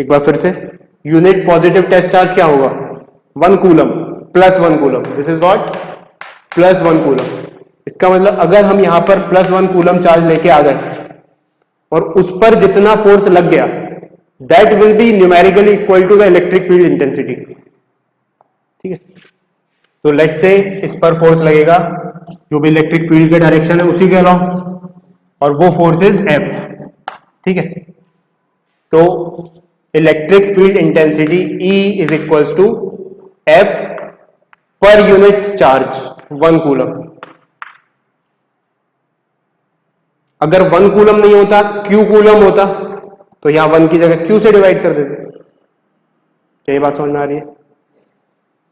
एक बार फिर से, यूनिट पॉजिटिव टेस्ट चार्ज क्या होगा, 1 coulomb plus 1 coulomb, this is what, plus 1 coulomb. इसका मतलब अगर हम यहां पर प्लस 1 कूलम चार्ज लेके आ गए और उस पर जितना फोर्स लग गया, that will be numerically equal to the electric field intensity. ठीक है, तो लेट्स से इस पर फोर्स लगेगा, जो भी इलेक्ट्रिक फील्ड के डायरेक्शन है उसी के अलाउ, और वो फोर्स इज एफ। ठीक है, तो electric field intensity E is equals to F per unit charge 1 coulomb. अगर 1 कूलम नहीं होता, Q कूलम होता, तो यहां 1 की जगह Q से डिवाइड कर देते। क्या ये बात समझ में आ रही है?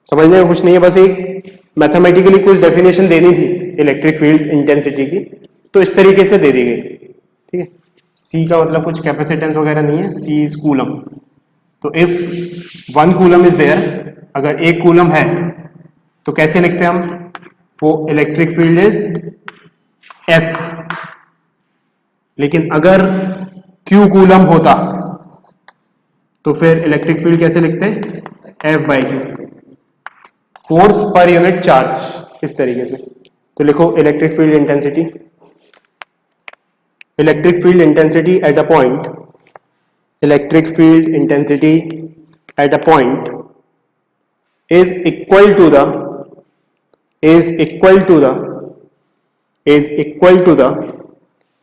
समझने में कुछ नहीं है, बस एक मैथमेटिकली कुछ डेफिनेशन देनी थी इलेक्ट्रिक फील्ड इंटेंसिटी की, तो इस तरीके से दे दी गई। ठीक है, C का मतलब कुछ कैपेसिटेंस वगैरह नहीं है, C इज कूलम। तो इफ 1 कूलम इज देयर, अगर 1 कूलम है तो कैसे लिखते हैं हम, वो इलेक्ट्रिक फील्ड इज F। लेकिन अगर Q कूलम होता तो फिर इलेक्ट्रिक फील्ड कैसे लिखते हैं, F by Q, force per unit charge, इस तरीके से। तो लिखो electric field intensity, electric field intensity at a point, electric field intensity at a point is equal to the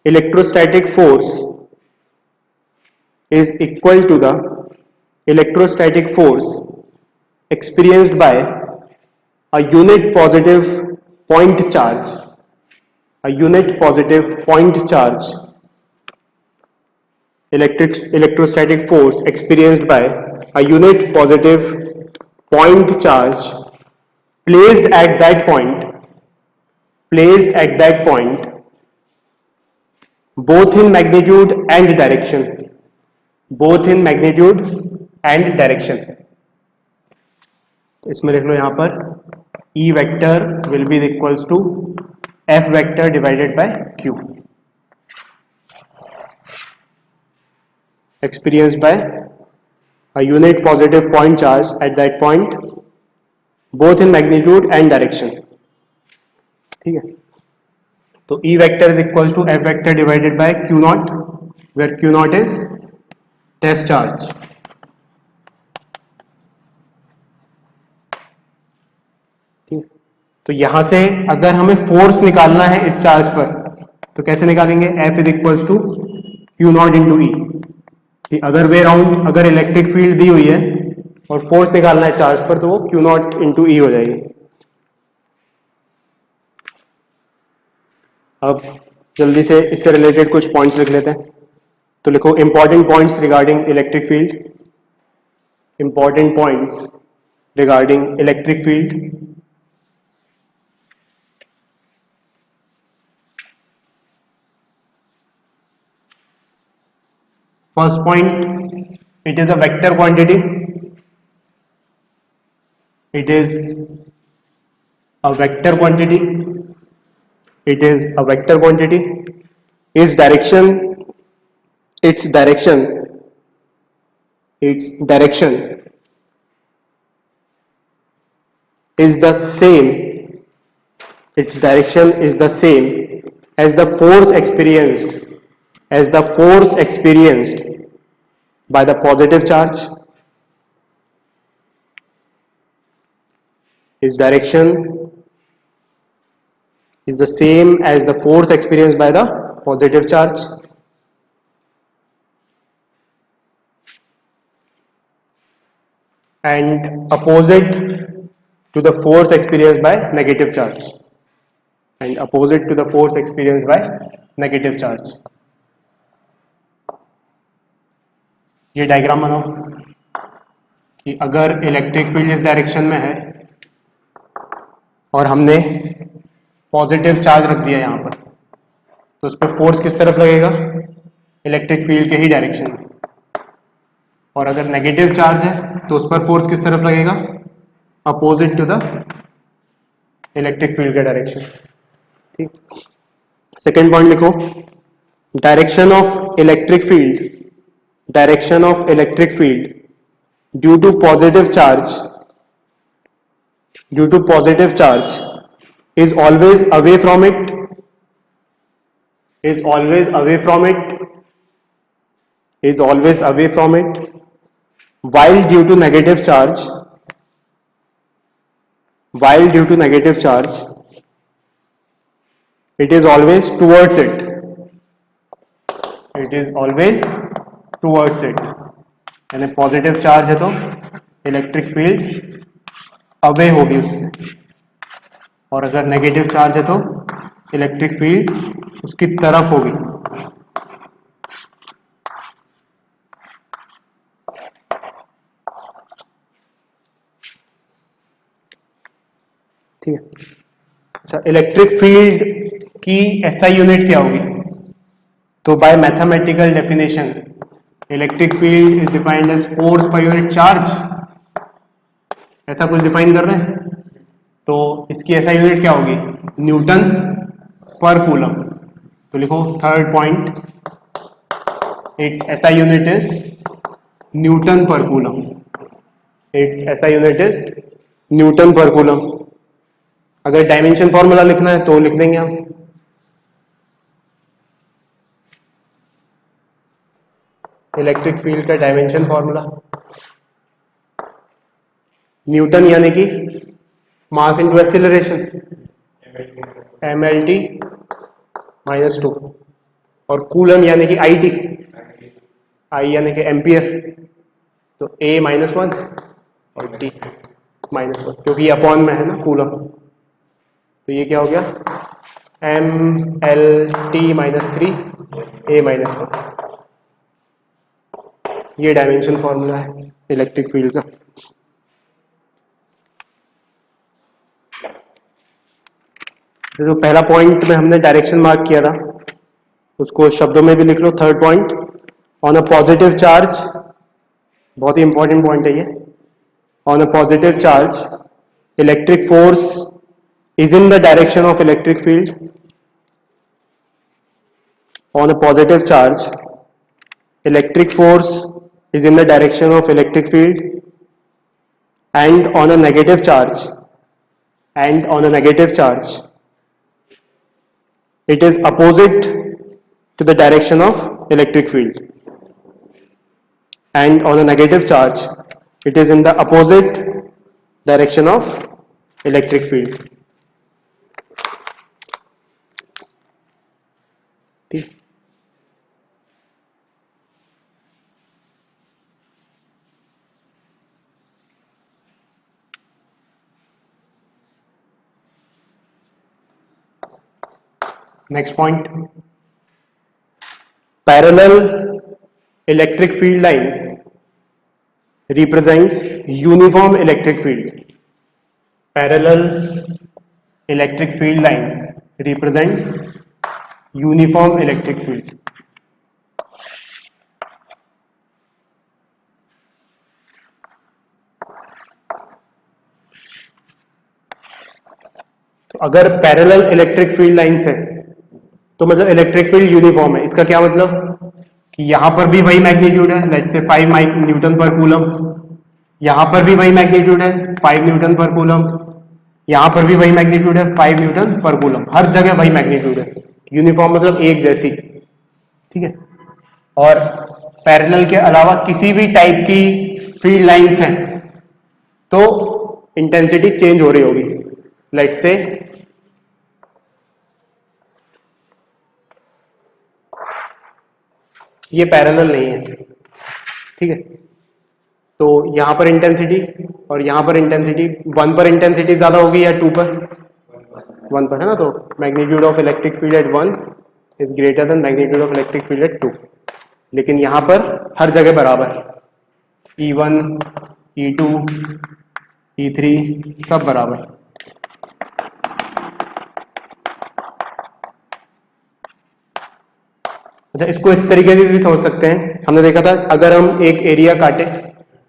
electrostatic force experienced by a unit positive point charge, electrostatic force experienced by a unit positive point charge placed at that point both in magnitude and direction, तो इसमें लिख लो यहां पर E vector will be equals to F vector divided by Q, experienced by a unit positive point charge at that point both in magnitude and direction। ठीक है, तो E vector is equals to F vector divided by Q naught, where Q naught is test charge। ठीक है, तो यहां से अगर हमें फोर्स निकालना है इस चार्ज पर, तो कैसे निकालेंगे, F is equals to Q naught into E। Other way round, अगर इलेक्ट्रिक फील्ड दी हुई है और फोर्स निकालना है चार्ज पर, तो वो Q नॉट इंटू E हो जाएगी। अब जल्दी से इससे रिलेटेड कुछ पॉइंट्स लिख लेते हैं। तो लिखो important points regarding electric field, First point, it is a vector quantity. Its direction is the same. Its direction is the same as the force experienced by the positive charge. Its direction is the same as the force experienced by the positive charge. And opposite to the force experienced by negative charge. ये डायग्राम बनाओ कि अगर इलेक्ट्रिक फील्ड इस डायरेक्शन में है और हमने पॉजिटिव चार्ज रख दिया यहाँ पर, तो उस पर फोर्स किस तरफ लगेगा, इलेक्ट्रिक फील्ड के ही डायरेक्शन में। और अगर नेगेटिव चार्ज है तो उस पर फोर्स किस तरफ लगेगा, opposite to the electric field का डायरेक्शन। ठीक, सेकेंड पॉइंट लिखो, direction of electric field direction of electric field due to positive charge is always away from it, while due to negative charge it is always towards it. यानी पॉजिटिव चार्ज है तो इलेक्ट्रिक फील्ड अवे होगी उससे, और अगर नेगेटिव चार्ज है तो इलेक्ट्रिक फील्ड उसकी तरफ होगी। ठीक है। अच्छा, इलेक्ट्रिक फील्ड की एसआई यूनिट क्या होगी? तो by mathematical definition electric field is defined as force per unit charge, ऐसा कुछ डिफाइन कर रहे हैं। तो इसकी एसआई यूनिट क्या होगी? न्यूटन पर कूलम। तो लिखो third point, it's SI unit is Newton पर कूलम। अगर डायमेंशन फॉर्मूला लिखना है तो लिख देंगे हम। इलेक्ट्रिक फील्ड का डायमेंशन फॉर्मूला, न्यूटन यानी कि मास इनटू एक्सीलरेशन, mlt -2, और कूलम यानी कि it, I यानी कि एम्पियर, तो a -1 और t -1, क्योंकि अपॉन में है ना कूलम। तो ये क्या हो गया? mlt -3 a -1। ये डायमेंशन फॉर्मूला है इलेक्ट्रिक फील्ड का। जो पहला पॉइंट में हमने डायरेक्शन मार्क किया था उसको शब्दों में भी लिख लो। Third point, on a positive charge, बहुत ही इंपॉर्टेंट पॉइंट है ये। On a positive charge electric force is in the direction of electric field. On a positive charge electric force is in the direction of electric field, and on a negative charge it is opposite to the direction of electric field, and on a negative charge it is in the opposite direction of electric field. Next point, parallel electric field lines represents uniform electric field. Parallel electric field lines represents uniform electric field. तो अगर पैरेलल इलेक्ट्रिक फील्ड लाइंस है तो मतलब इलेक्ट्रिक फील्ड यूनिफॉर्म है। इसका क्या मतलब कि यहां पर भी वही मैग्नीट्यूड है, लेट्स से 5 न्यूटन पर कूलम, यहां पर भी वही मैग्नीट्यूड है 5 न्यूटन पर कूलम, यहां पर भी वही मैग्नीट्यूड है 5 न्यूटन पर कूलम, हर जगह वही मैग्नीट्यूड है। यूनिफॉर्म मतलब एक जैसी, ठीक है। और पैरेलल के अलावा किसी भी टाइप की फील्ड लाइंस हैं तो इंटेंसिटी चेंज हो रही होगी। लेट्स से ये पैरेलल नहीं है, ठीक है। तो यहां पर इंटेंसिटी और यहां पर इंटेंसिटी, 1 पर इंटेंसिटी ज्यादा होगी या 2 पर? 1 पर है ना। तो magnitude of electric field at 1 is greater then magnitude of electric field at 2। लेकिन यहां पर हर जगह बराबर, E1 E2 E3 सब बराबर। अच्छा, इसको इस तरीके से भी समझ सकते हैं। हमने देखा था अगर हम एक एरिया काटे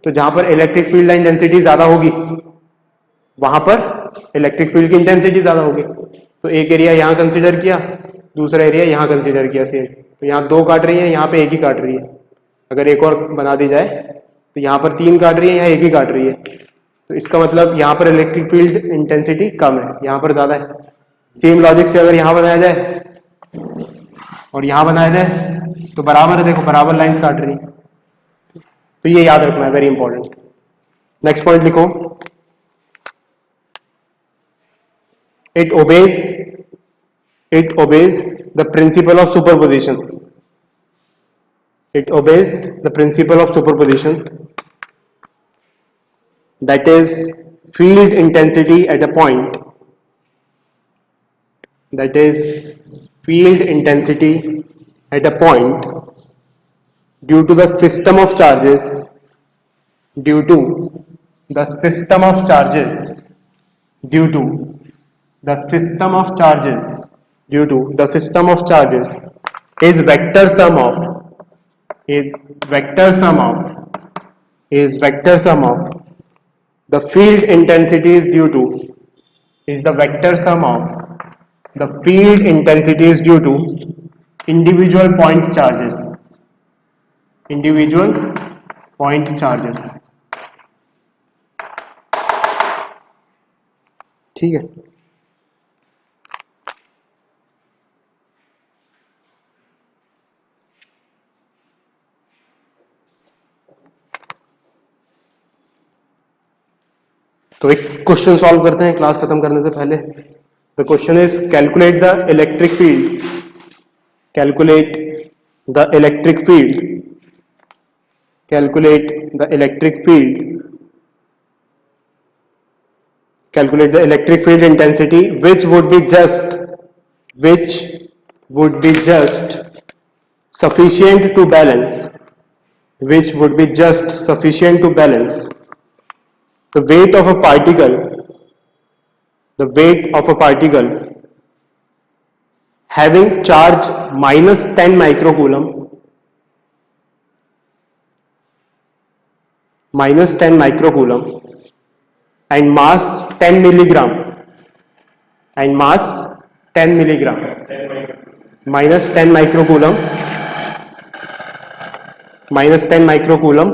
तो जहां पर इलेक्ट्रिक फील्ड लाइन डेंसिटी ज्यादा होगी वहां पर इलेक्ट्रिक फील्ड की इंटेंसिटी ज्यादा होगी। तो एक एरिया यहां कंसीडर किया, दूसरा एरिया यहां कंसीडर किया सेम। तो यहां 2 काट रही है, यहां पे एक ही काट रही है। अगर एक और बना दी जाए तो यहाँ पर 3 काट रही है, यहाँ एक ही काट रही है, तो इसका मतलब यहाँ पर इलेक्ट्रिक फील्ड इंटेंसिटी कम है, यहाँ पर ज़्यादा है। सेम लॉजिक से अगर यहाँ बनाया जाए और यहाँ बनाया जाए तो बराबर है, देखो बराबर लाइंस काट रही है। तो ये याद रखना है, वेरी इंपॉर्टेंट। नेक्स्ट पॉइंट लिखो, it obeys the principle of superposition. It obeys the principle of superposition, that is field intensity at a point, that is field intensity at a point due to the system of charges, due to the system of charges, due to the system of charges, due to the system of charges is vector sum of, is vector sum of, is vector sum of the field intensities due to, is the vector sum of the field intensities due to individual point charges, individual point charges। ठीक है, तो एक क्वेश्चन सॉल्व करते हैं क्लास खत्म करने से पहले। The question is calculate the electric field, calculate the electric field, calculate the electric field, calculate the electric field intensity which would be just sufficient to balance, which would be just sufficient to balance the weight of a particle, the weight of a particle having charge minus 10 microcoulomb, minus 10 microcoulomb and mass 10 milligram, and mass 10 milligram, minus 10 microcoulomb, minus 10 microcoulomb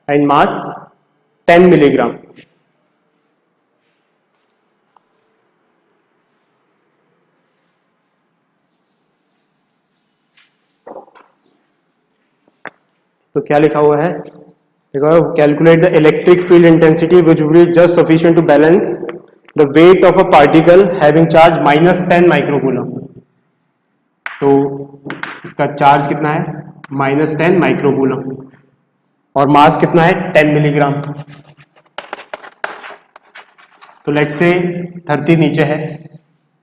and mass 10 milligram। तो क्या लिखा हुआ है, calculate the electric field intensity which will be just sufficient to balance the weight of a particle having charge minus 10 microcoulomb। तो इसका चार्ज कितना है, minus 10 microcoulomb, और मास कितना है 10 मिलीग्राम। तो लेट्स से धरती नीचे है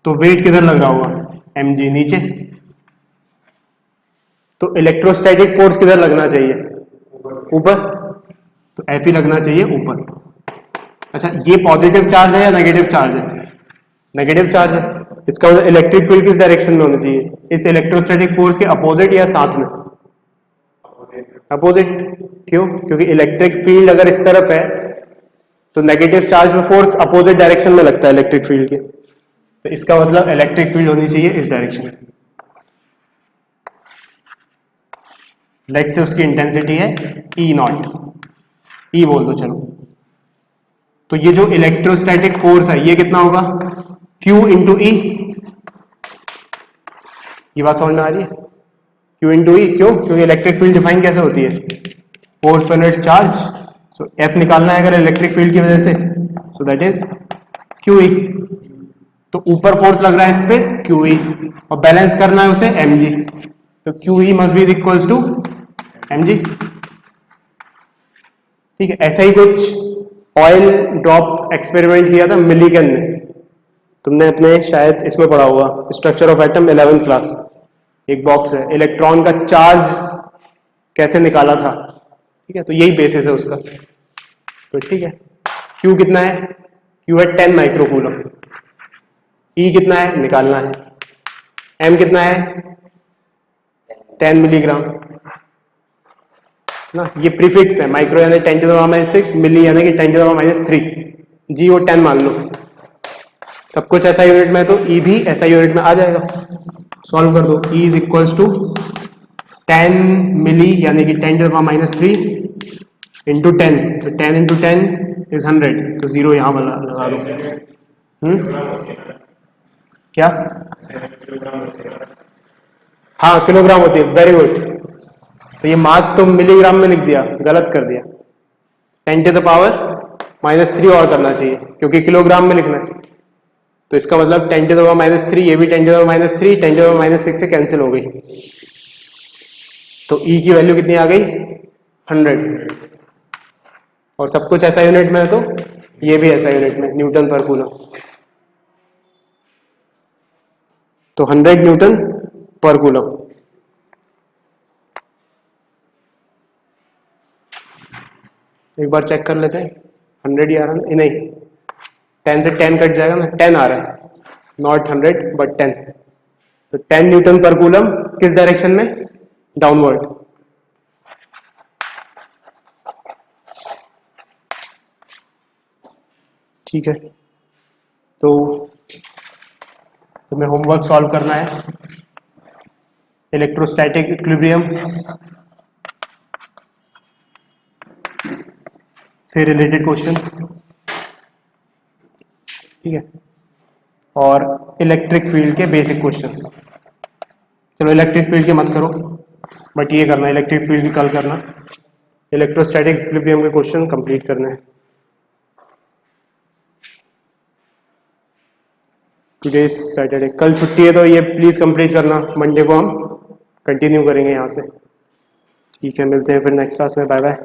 तो वेट किधर लग रहा होगा, mg नीचे, तो इलेक्ट्रोस्टैटिक फोर्स किधर लगना चाहिए, ऊपर, तो F ही लगना चाहिए ऊपर। अच्छा, ये पॉजिटिव चार्ज है या नेगेटिव चार्ज है, नेगेटिव चार्ज है, इसका मतलब इलेक्ट्रिक फील्ड किस डायरेक्शन में होना चाहिए, इस इलेक्ट्रोस्टैटिक फोर्स के अपोजिट या साथ में, अपोजिट। क्यों, क्योंकि इलेक्ट्रिक फील्ड अगर इस तरफ है तो नेगेटिव चार्ज में फोर्स अपोजिट डायरेक्शन में लगता है इलेक्ट्रिक फील्ड के, तो इसका मतलब इलेक्ट्रिक फील्ड होनी चाहिए इस डायरेक्शन में। लेट्स से उसकी इंटेंसिटी है E नॉट, E बोल दो चलो। तो ये जो इलेक्ट्रोस्टैटिक फोर्स है ये कितना होगा, Q इंटू ई। ये बात समझ में आ रही है, Q इंटू ई। क्यों, क्योंकि इलेक्ट्रिक फील्ड डिफाइन कैसे होती है, फोर्स पर यूनिट चार्ज। सो F निकालना है अगर इलेक्ट्रिक फील्ड की वजह से, सो दैट इज QE। तो ऊपर फोर्स लग रहा है इस पे QE, और बैलेंस करना है उसे mg, तो QE must be equals to mg। ठीक है, ऐसा ही कुछ ऑयल ड्रॉप एक्सपेरिमेंट किया था मिलीकन ने, तुमने अपने शायद इसमें पढ़ा हुआ, structure of atom 11th class. एक बॉक्स है, इलेक्ट्रॉन का चार्ज कैसे निकाला था, ठीक है, तो यही बेसिस है उसका। तो ठीक है, Q कितना है, Q है 10 माइक्रोकूलम, E कितना है निकालना है, M कितना है 10 मिलीग्राम ना, ये प्रीफिक्स है, माइक्रो यानी 10⁻⁻⁶, मिली यानी कि 10⁻⁻3, G वो 10 मान लो। सब कुछ ऐसा यूनिट में है तो E भी ऐसा यूनिट में आ जाएगा। सॉल्व कर दो, E इज इक्वल्स टू 10 मिली यानी कि 10 टू द पावर -3 इंटू 10, तो 10 इंटू 10 इज 100, तो 0 यहाँ पर लगा दो। क्या? हाँ किलोग्राम होती है, वेरी गुड। तो ये मास तो मिलीग्राम में लिख दिया, गलत कर दिया। 10 टू द पावर -3 और करना चाहिए क्योंकि किलोग्राम में लिखना है। तो इसका मतलब 10 टू द पावर -3, ये भी 10 to the power -3, 10 to the power -6 से कैंसिल हो गई। तो E की वैल्यू कितनी आ गई? 100। और सब कुछ ऐसा यूनिट में है तो ये भी ऐसा यूनिट में, न्यूटन पर कूलम। तो 100 न्यूटन पर कूलम। एक बार चेक कर लेते हैं, 100 ही आ रहा है, नहीं 10 से 10 कट जाएगा ना, 10 आ रहा है, नॉट 100 बट 10। तो 10 न्यूटन पर कूलम किस डायरेक्शन में? डाउनवर्ड। ठीक है, तो तुम्हें होमवर्क सॉल्व करना है इलेक्ट्रोस्टैटिक इक्विलिब्रियम से रिलेटेड क्वेश्चन, ठीक है, और इलेक्ट्रिक फील्ड के बेसिक क्वेश्चंस। चलो इलेक्ट्रिक फील्ड के मत करो, बट ये करना, इलेक्ट्रिक फील्ड की कल करना, इलेक्ट्रोस्टैटिक इक्विलिब्रियम के क्वेश्चन कंप्लीट करने हैं। टुडे सैटरडे, कल छुट्टी है तो ये प्लीज कंप्लीट करना, मंडे को हम कंटिन्यू करेंगे यहाँ से। ठीक है, मिलते हैं फिर नेक्स्ट क्लास में, बाय बाय।